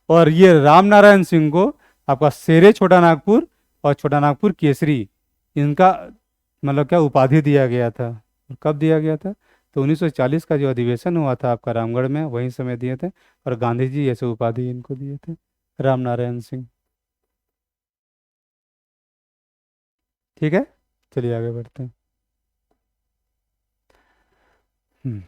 और ये राम नारायण सिंह को आपका शेरे छोटा नागपुर और छोटा नागपुर केसरी, इनका मतलब क्या उपाधि दिया गया था। और कब दिया गया था? तो 1940 का जो अधिवेशन हुआ था आपका रामगढ़ में, वहीं समय दिए थे, और गांधी जी ऐसे उपाधि इनको दिए थे, राम नारायण सिंह। ठीक है। चलिए आगे बढ़ते हैं। हम्म।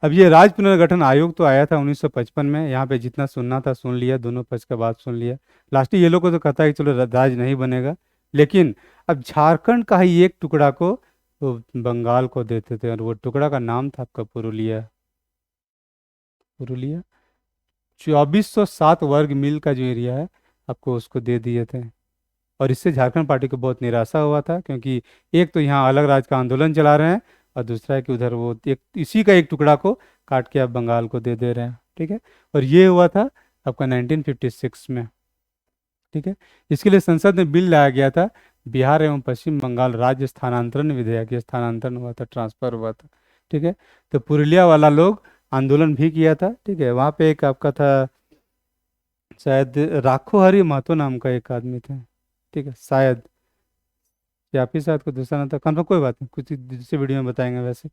अब ये राज्य पुनर्गठन आयोग तो आया था 1955 में। यहाँ पे जितना सुनना था सुन लिया, दोनों पक्ष का बात सुन लिया। लास्ट ये लोग को तो कहता है कि चलो राज्य नहीं बनेगा, लेकिन अब झारखंड का ही एक टुकड़ा को वो बंगाल को देते थे, और वो टुकड़ा का नाम था आपका पुरुलिया। पुरुलिया 2407 वर्ग मील का जो एरिया है आपको उसको दे दिए थे। और इससे झारखंड पार्टी को बहुत निराशा हुआ था, क्योंकि एक तो यहाँ अलग राज्य का आंदोलन चला रहे हैं, और दूसरा है कि उधर वो एक इसी का एक टुकड़ा को काट के आप बंगाल को दे दे रहे हैं। ठीक है। और ये हुआ था आपका 1956 में। ठीक है। इसके लिए संसद में बिल लाया गया था, बिहार एवं पश्चिम बंगाल राज्य स्थानांतरण विधेयक। ये स्थानांतरण हुआ था, ट्रांसफर हुआ था। ठीक है। तो पुरुलिया वाला लोग आंदोलन भी किया था। ठीक है। वहाँ पे एक आपका था शायद राखो हरि महतो नाम का एक आदमी था। ठीक है, शायद, या फिर शायद कोई दूसरा ना था, कन्फर्म कोई बात नहीं, कुछ दूसरे वीडियो में बताएंगे वैसे।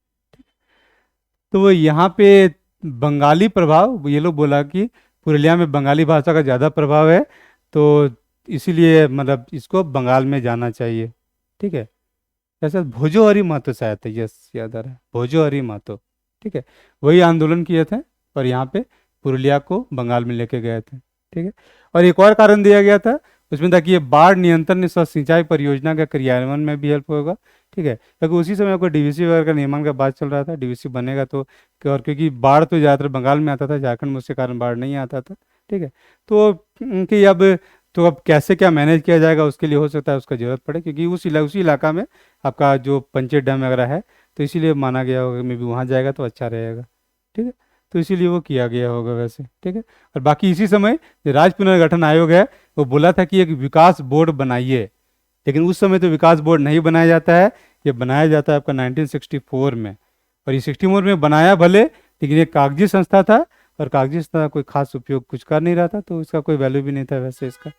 तो वो यहाँ पे बंगाली प्रभाव, ये लोग बोला कि पुरुलिया में बंगाली भाषा का ज़्यादा प्रभाव है, तो इसीलिए मतलब इसको बंगाल में जाना चाहिए। ठीक है। ऐसा भोजोहरी महतो शायद थे, यस याद आ रहा है, भोजोहरी महतो। ठीक है। वही आंदोलन किए थे, और यहाँ पे पुरुलिया को बंगाल में लेके गए थे। ठीक है। और एक और कारण दिया गया था उसमें था कि ये बाढ़ नियंत्रण सह सिंचाई परियोजना का क्रियान्वयन में भी हेल्प होगा। ठीक है, क्योंकि उसी समय आपको डीवीसी वगैरह का निर्माण का बात चल रहा था, डीवीसी बनेगा तो, और क्योंकि बाढ़ तो ज़्यादातर बंगाल में आता था, झारखंड में उसके कारण बाढ़ नहीं आता था। ठीक है। तो कि अब, तो अब कैसे क्या मैनेज किया जाएगा, उसके लिए हो सकता है उसका जरूरत पड़े, क्योंकि उसी इलाका में आपका जो पंचेत डैम वगैरह है, तो इसीलिए माना गया होगा मे भी वहाँ जाएगा तो अच्छा रहेगा। ठीक है। तो इसीलिए वो किया गया होगा वैसे। ठीक है। और बाकी इसी समय जो राज्य पुनर्गठन आयोग है वो बोला था कि एक विकास बोर्ड बनाइए, लेकिन उस समय तो विकास बोर्ड नहीं बनाया जाता है, ये बनाया जाता है आपका 1964 में। और ये 64 में बनाया भले, लेकिन ये कागजी संस्था था, और कागजी संस्था का कोई खास उपयोग कुछ कर नहीं रहा था, तो इसका कोई वैल्यू भी नहीं था वैसे इसका।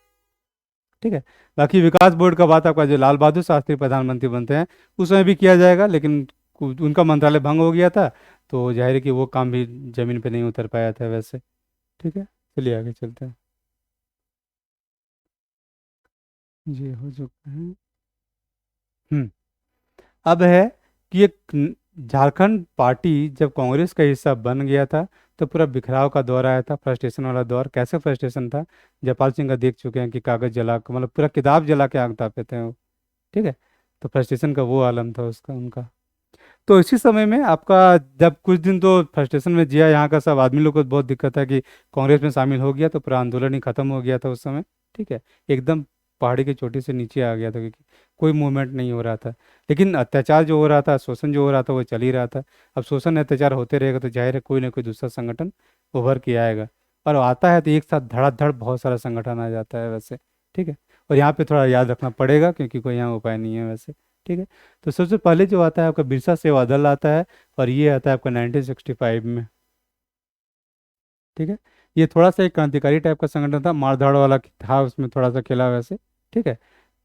ठीक है। बाकी विकास बोर्ड का बात आपका जो लाल बहादुर शास्त्री प्रधानमंत्री बनते हैं उस समय भी किया जाएगा, लेकिन उनका मंत्रालय भंग हो गया था, तो जाहिर है कि वो काम भी जमीन पे नहीं उतर पाया था वैसे। ठीक है। चलिए आगे चलते हैं। ये हो चुका है। हम्म। अब है कि एक झारखंड पार्टी जब कांग्रेस का हिस्सा बन गया था, तो पूरा बिखराव का दौर आया था, फ्रस्ट्रेशन वाला दौर। कैसे फ्रस्ट्रेशन था, जयपाल सिंह का देख चुके हैं कि कागज जला के, मतलब पूरा किताब जला के आग तापते थे वो। ठीक है, तो फ्रस्ट्रेशन का वो आलम था उसका, उनका। तो इसी समय में आपका, जब कुछ दिन तो फ्रस्ट्रेशन में जिया यहाँ का सब आदमी लोग को, बहुत दिक्कत है कि कांग्रेस में शामिल हो गया तो पूरा आंदोलन ही खत्म हो गया था उस समय। ठीक है, एकदम पहाड़ी की चोटी से नीचे आ गया था, क्योंकि कोई मूवमेंट नहीं हो रहा था। लेकिन अत्याचार जो हो रहा था, शोषण जो हो रहा था, वो चल ही रहा था। अब शोषण अत्याचार होते रहेगा तो जाहिर है कोई ना कोई दूसरा संगठन उभर के आएगा। और आता है तो एक साथ धड़ाधड़ बहुत सारा संगठन आ जाता है वैसे। ठीक है, और यहाँ पे थोड़ा याद रखना पड़ेगा, क्योंकि कोई यहाँ उपाय नहीं है वैसे। ठीक है, तो सबसे पहले जो आता है आपका बिरसा सेवा दल आता है, और ये आता है आपका 1965 में। ठीक है, ये थोड़ा सा एक क्रांतिकारी टाइप का संगठन था, मारधाड़ वाला था, उसमें थोड़ा सा खेला वैसे। ठीक है,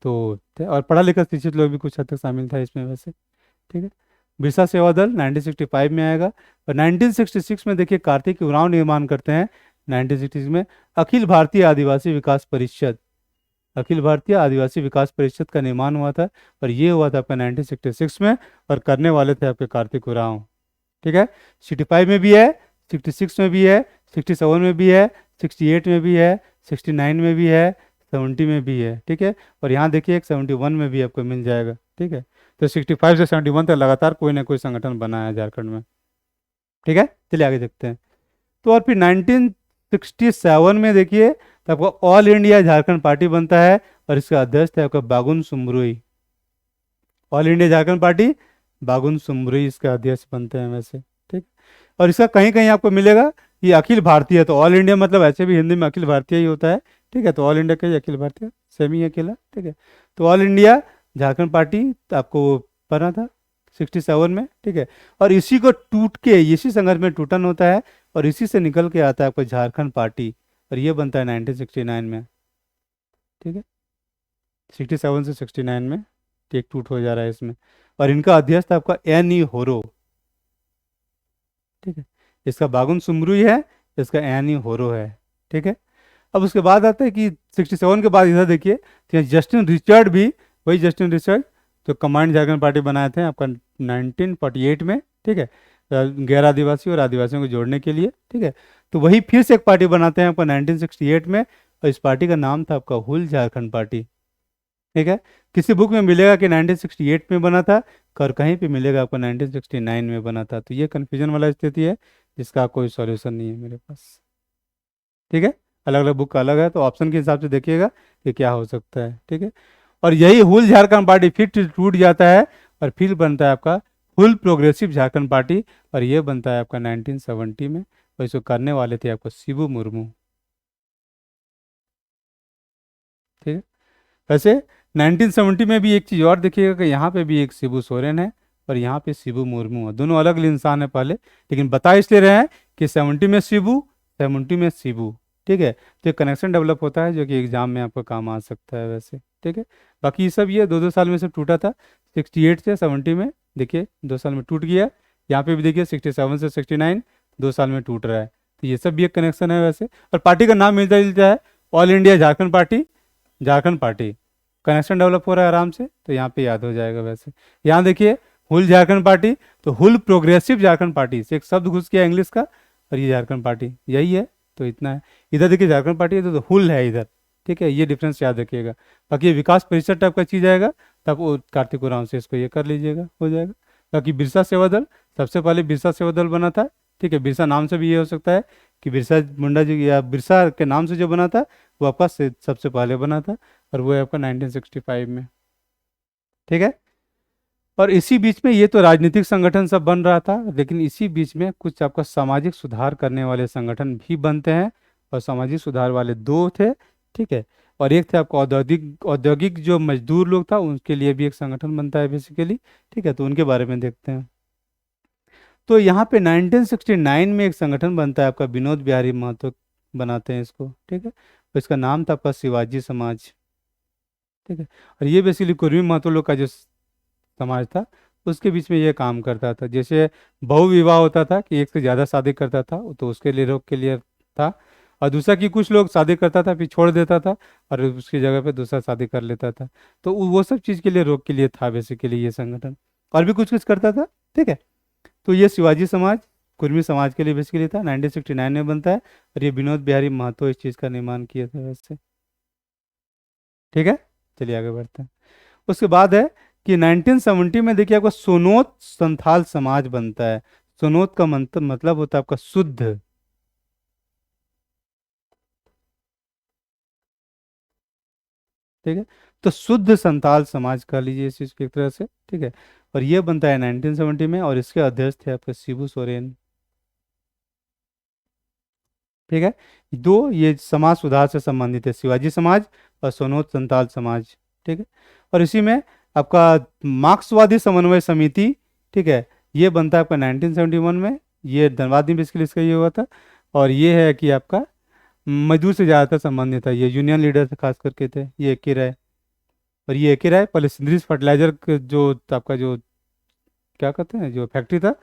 तो और पढ़ा लिखा शिक्षित लोग भी कुछ हद तक शामिल था इसमें वैसे। ठीक है, बिरसा सेवा दल 1965 में आएगा। और 1966 में देखिए कार्तिक उरांव निर्माण करते हैं। 1966 में अखिल भारतीय आदिवासी विकास परिषद, अखिल भारतीय आदिवासी विकास परिषद का निर्माण हुआ था, और ये हुआ था आपका 1966 में। और करने वाले थे आपके कार्तिक उरांव। ठीक है, 65 में भी है, 66 में भी है, 67 में भी है, 68 में भी है, 69 में भी है, 70 में भी है। ठीक है, और यहाँ देखिए एक 71 में भी आपको मिल जाएगा। ठीक है, तो 65 से 71 तक लगातार कोई ना कोई संगठन बना है झारखंड में। ठीक है, चलिए आगे देखते हैं। तो और फिर 1967 में देखिए, तो आपको ऑल इंडिया झारखंड पार्टी बनता है, और इसका अध्यक्ष है आपका बागुन सुमरुई। ऑल इंडिया झारखंड पार्टी, बागुन सुमरुई इसका अध्यक्ष बनते हैं वैसे। ठीक, और इसका कहीं कहीं आपको मिलेगा ये अखिल भारतीय है, तो ऑल इंडिया मतलब ऐसे भी हिंदी में अखिल भारतीय ही होता है। ठीक है, तो ऑल इंडिया का ही अखिल भारतीय सेम ही है अकेला। ठीक है, तो ऑल इंडिया झारखंड पार्टी आपको बना था 67 में। ठीक है, और इसी को टूट के, इसी संघर्ष में टूटन होता है, और इसी से निकल के आता है आपको झारखंड पार्टी, और ये बनता है 1969 में। ठीक है, 67 से 69 में एक टूट हो जा रहा है इसमें। और इनका अध्यक्ष था आपका एन ई होरो। ठीक है, इसका बागुन सुमरुई है, इसका एन ई होरो है। ठीक है, अब उसके बाद आता है कि 67 के बाद इधर देखिए, तो यहाँ जस्टिन रिचर्ड भी, वही जस्टिन रिचर्ड जो कमांड झारखंड पार्टी बनाए थे आपका 1948 में। ठीक है, गैर आदिवासी और आदिवासियों को जोड़ने के लिए। ठीक है, तो वही फिर से एक पार्टी बनाते हैं आपका 1968 में, और इस पार्टी का नाम था आपका हुल झारखंड पार्टी। ठीक है, किसी बुक में मिलेगा कि 1968 में बना था, और कहीं पे मिलेगा आपको 1969 में बना था। तो ये कन्फ्यूजन वाला स्थिति है, जिसका कोई सॉल्यूशन नहीं है मेरे पास। ठीक है, अलग अलग बुक का अलग है, तो ऑप्शन के हिसाब से देखिएगा कि क्या हो सकता है। ठीक है, और यही हुल झारखंड पार्टी फिर टूट जाता है, और फिर बनता है आपका हुल प्रोग्रेसिव झारखंड पार्टी, और ये बनता है आपका 1970 में। और इसको करने वाले थे आपको शिबू मुर्मू। ठीक है, वैसे 1970 में भी एक चीज़ और देखिएगा कि यहाँ पे भी एक शिबू सोरेन है, और यहाँ पे शिबू मुर्मू है। दोनों अलग अलग इंसान है पहले, लेकिन बता इसलिए रहे हैं कि 70 में शिबू, 70 में शिबू। ठीक है, तो एक कनेक्शन डेवलप होता है जो कि एग्जाम में आपको काम आ सकता है वैसे। ठीक है, बाकी ये सब ये 2-2 साल में सब टूटा था। 68 से 70 में देखिए 2 साल में टूट गया। यहाँ पे भी देखिए 67 से 69 2 साल में टूट रहा है। तो ये सब भी एक कनेक्शन है वैसे। और पार्टी का नाम मिलता जुलता है, all India Jharkhand party, Jharkhand party. Connection develop हो रहा है आराम से, तो यहाँ पे याद हो जाएगा वैसे। यहाँ देखिए हुल झारखंड पार्टी, तो हुल प्रोग्रेसिव झारखंड पार्टी से एक शब्द घुस गया इंग्लिश का, और ये झारखंड पार्टी यही है, तो इतना है। इधर देखिए झारखंड पार्टी है तो हुल है इधर। ठीक है, ये डिफरेंस याद रखिएगा। बाकी ये विकास परिषद टाइप का चीज़ आएगा, तब वो कार्तिक उरांव से इसको ये कर लीजिएगा, हो जाएगा। बाकी बिरसा सेवा दल, सबसे पहले बिरसा सेवा दल बना था। ठीक है, बिरसा नाम से भी ये हो सकता है कि बिरसा मुंडा जी, या बिरसा के नाम से जो बना था वो आपका सबसे पहले बना था, और वो है आपका 1965 में। ठीक है, और इसी बीच में ये तो राजनीतिक संगठन सब बन रहा था, लेकिन इसी बीच में कुछ आपका सामाजिक सुधार करने वाले संगठन भी बनते हैं, और सामाजिक सुधार वाले दो थे। ठीक है, और एक थे आपका औद्योगिक औद्योगिक जो मजदूर लोग था उनके लिए भी एक संगठन बनता है बेसिकली। ठीक है, तो उनके बारे में देखते हैं। तो यहाँ पे 1969 में एक संगठन बनता है आपका, विनोद बिहारी महतो बनाते हैं इसको। ठीक है, तो इसका नाम था आपका शिवाजी समाज। ठीक है, और ये बेसिकली कुर्मी महतो लोग का जो समाज था, उसके बीच में ये काम करता था। जैसे बहु विवाह होता था कि एक से ज़्यादा शादी करता था, तो उसके लिए रोक के लिए था। और दूसरा कि कुछ लोग शादी करता था फिर छोड़ देता था, और उसकी जगह पे दूसरा शादी कर लेता था, तो वो सब चीज़ के लिए रोक के लिए था बेसिकली ये संगठन। और भी कुछ कुछ करता था। ठीक है, तो ये शिवाजी समाज, कुर्मी समाज के लिए बेसिकली था, 1969 में बनता है। और ये विनोद बिहारी महतो इस चीज़ का निर्माण किए थे वैसे। ठीक है, चलिए आगे बढ़ते हैं। उसके बाद है कि 1970 में देखिए आपका सोनोत संथाल समाज बनता है। सोनोत का मतलब होता है आपका शुद्ध। ठीक है, तो शुद्ध संथाल समाज कह लीजिए इस चीज़ को एक तरह से। ठीक है, और ये बनता है 1970 में, और इसके अध्यक्ष थे आपके शिबू सोरेन। ठीक है, दो ये समाज सुधार से संबंधित है, शिवाजी समाज और सोनोत संताल समाज। ठीक है, और इसी में आपका मार्क्सवादी समन्वय समिति, ठीक है, ये बनता है आपका 1971 में। ये धनबाद में बेसिकली इसका ये हुआ था। और ये है कि आपका मजदूर से ज़्यादातर संबंधित है, ये यूनियन लीडर से खास करके थे, ये एक ही रहे। और ये एक ही रहे, पहले सिंदरीज फर्टिलाइजर जो आपका जो क्या कहते हैं जो फैक्ट्री था,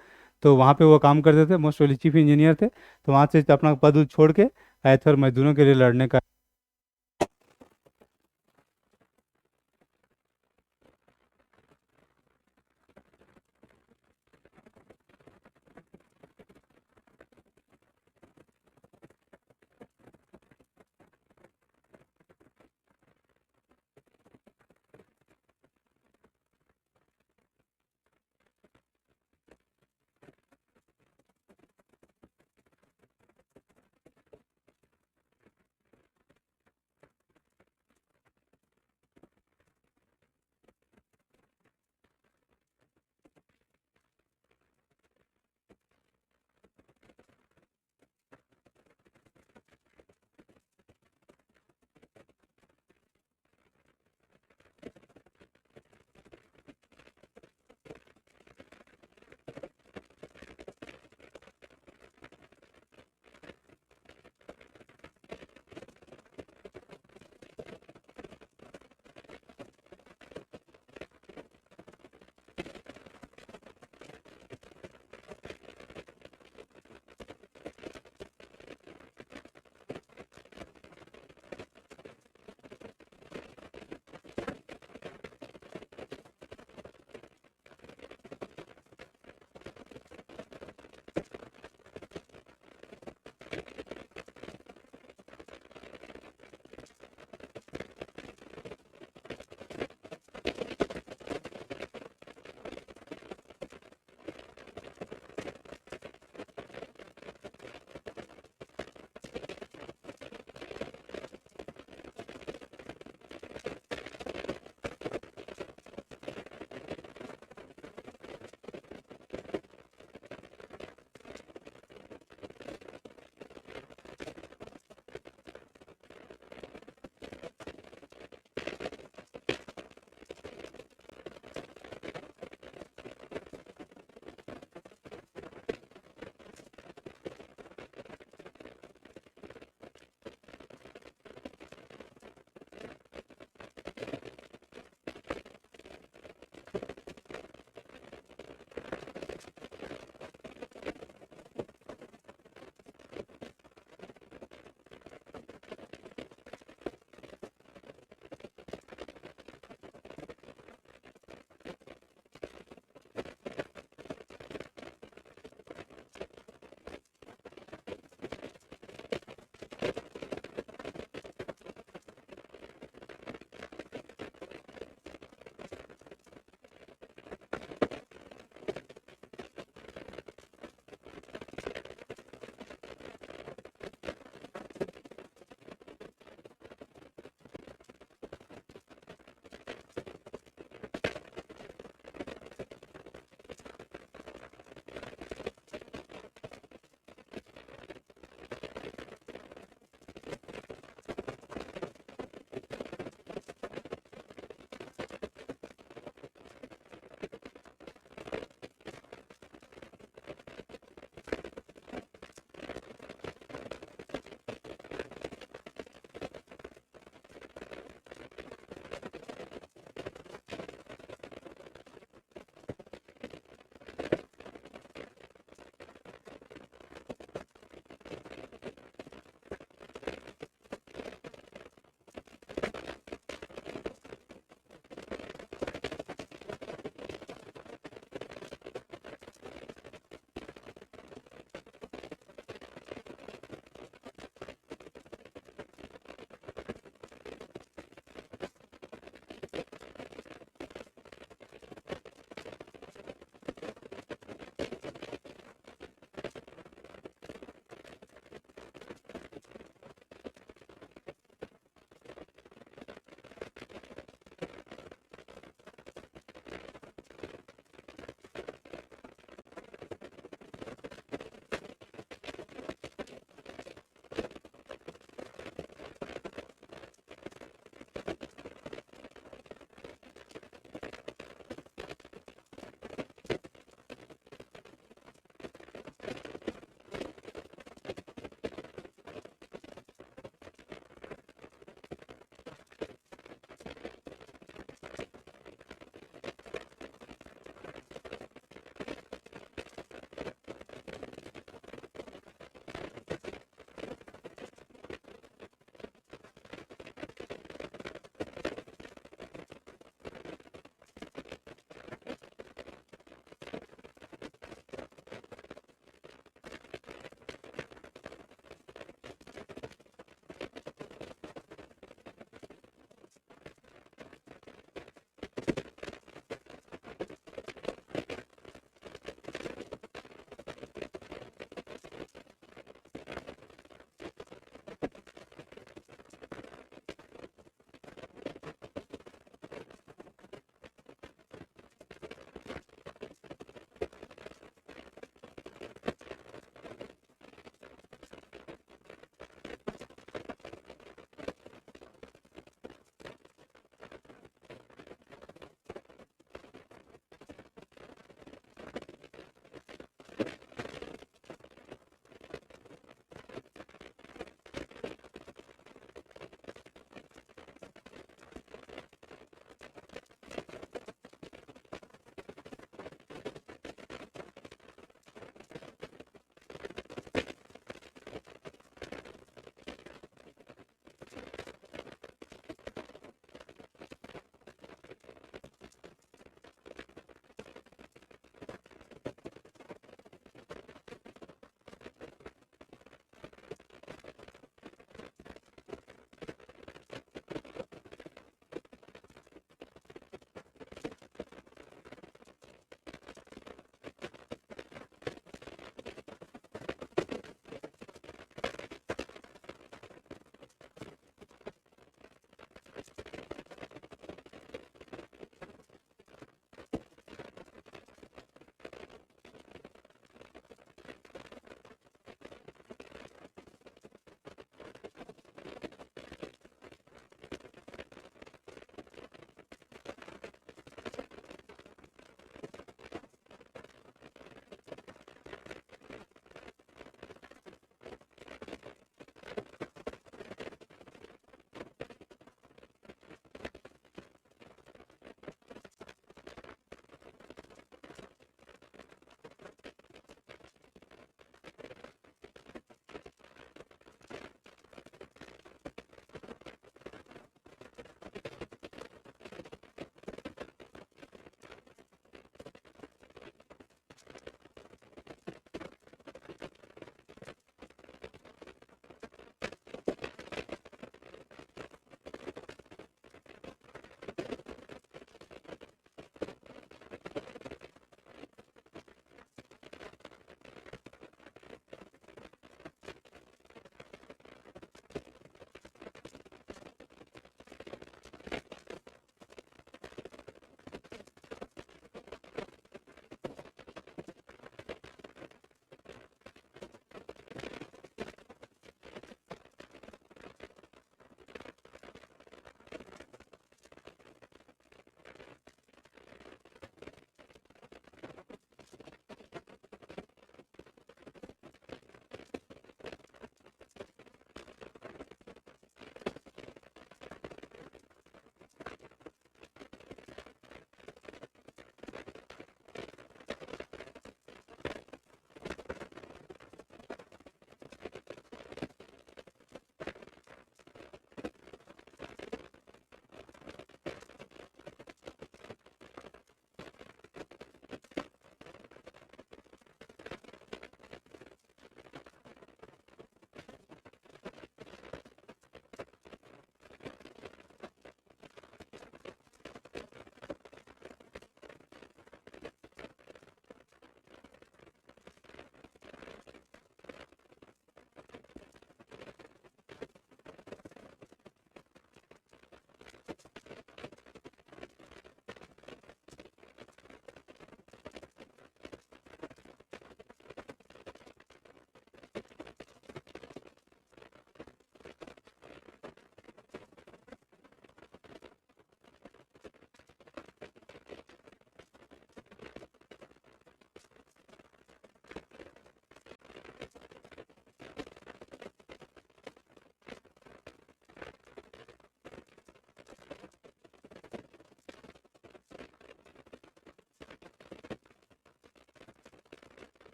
तो वहाँ पे वो काम करते थे, मोस्ट चीफ इंजीनियर थे। तो वहाँ से अपना पद उद छोड़ के आए थे और मजदूरों के लिए लड़ने का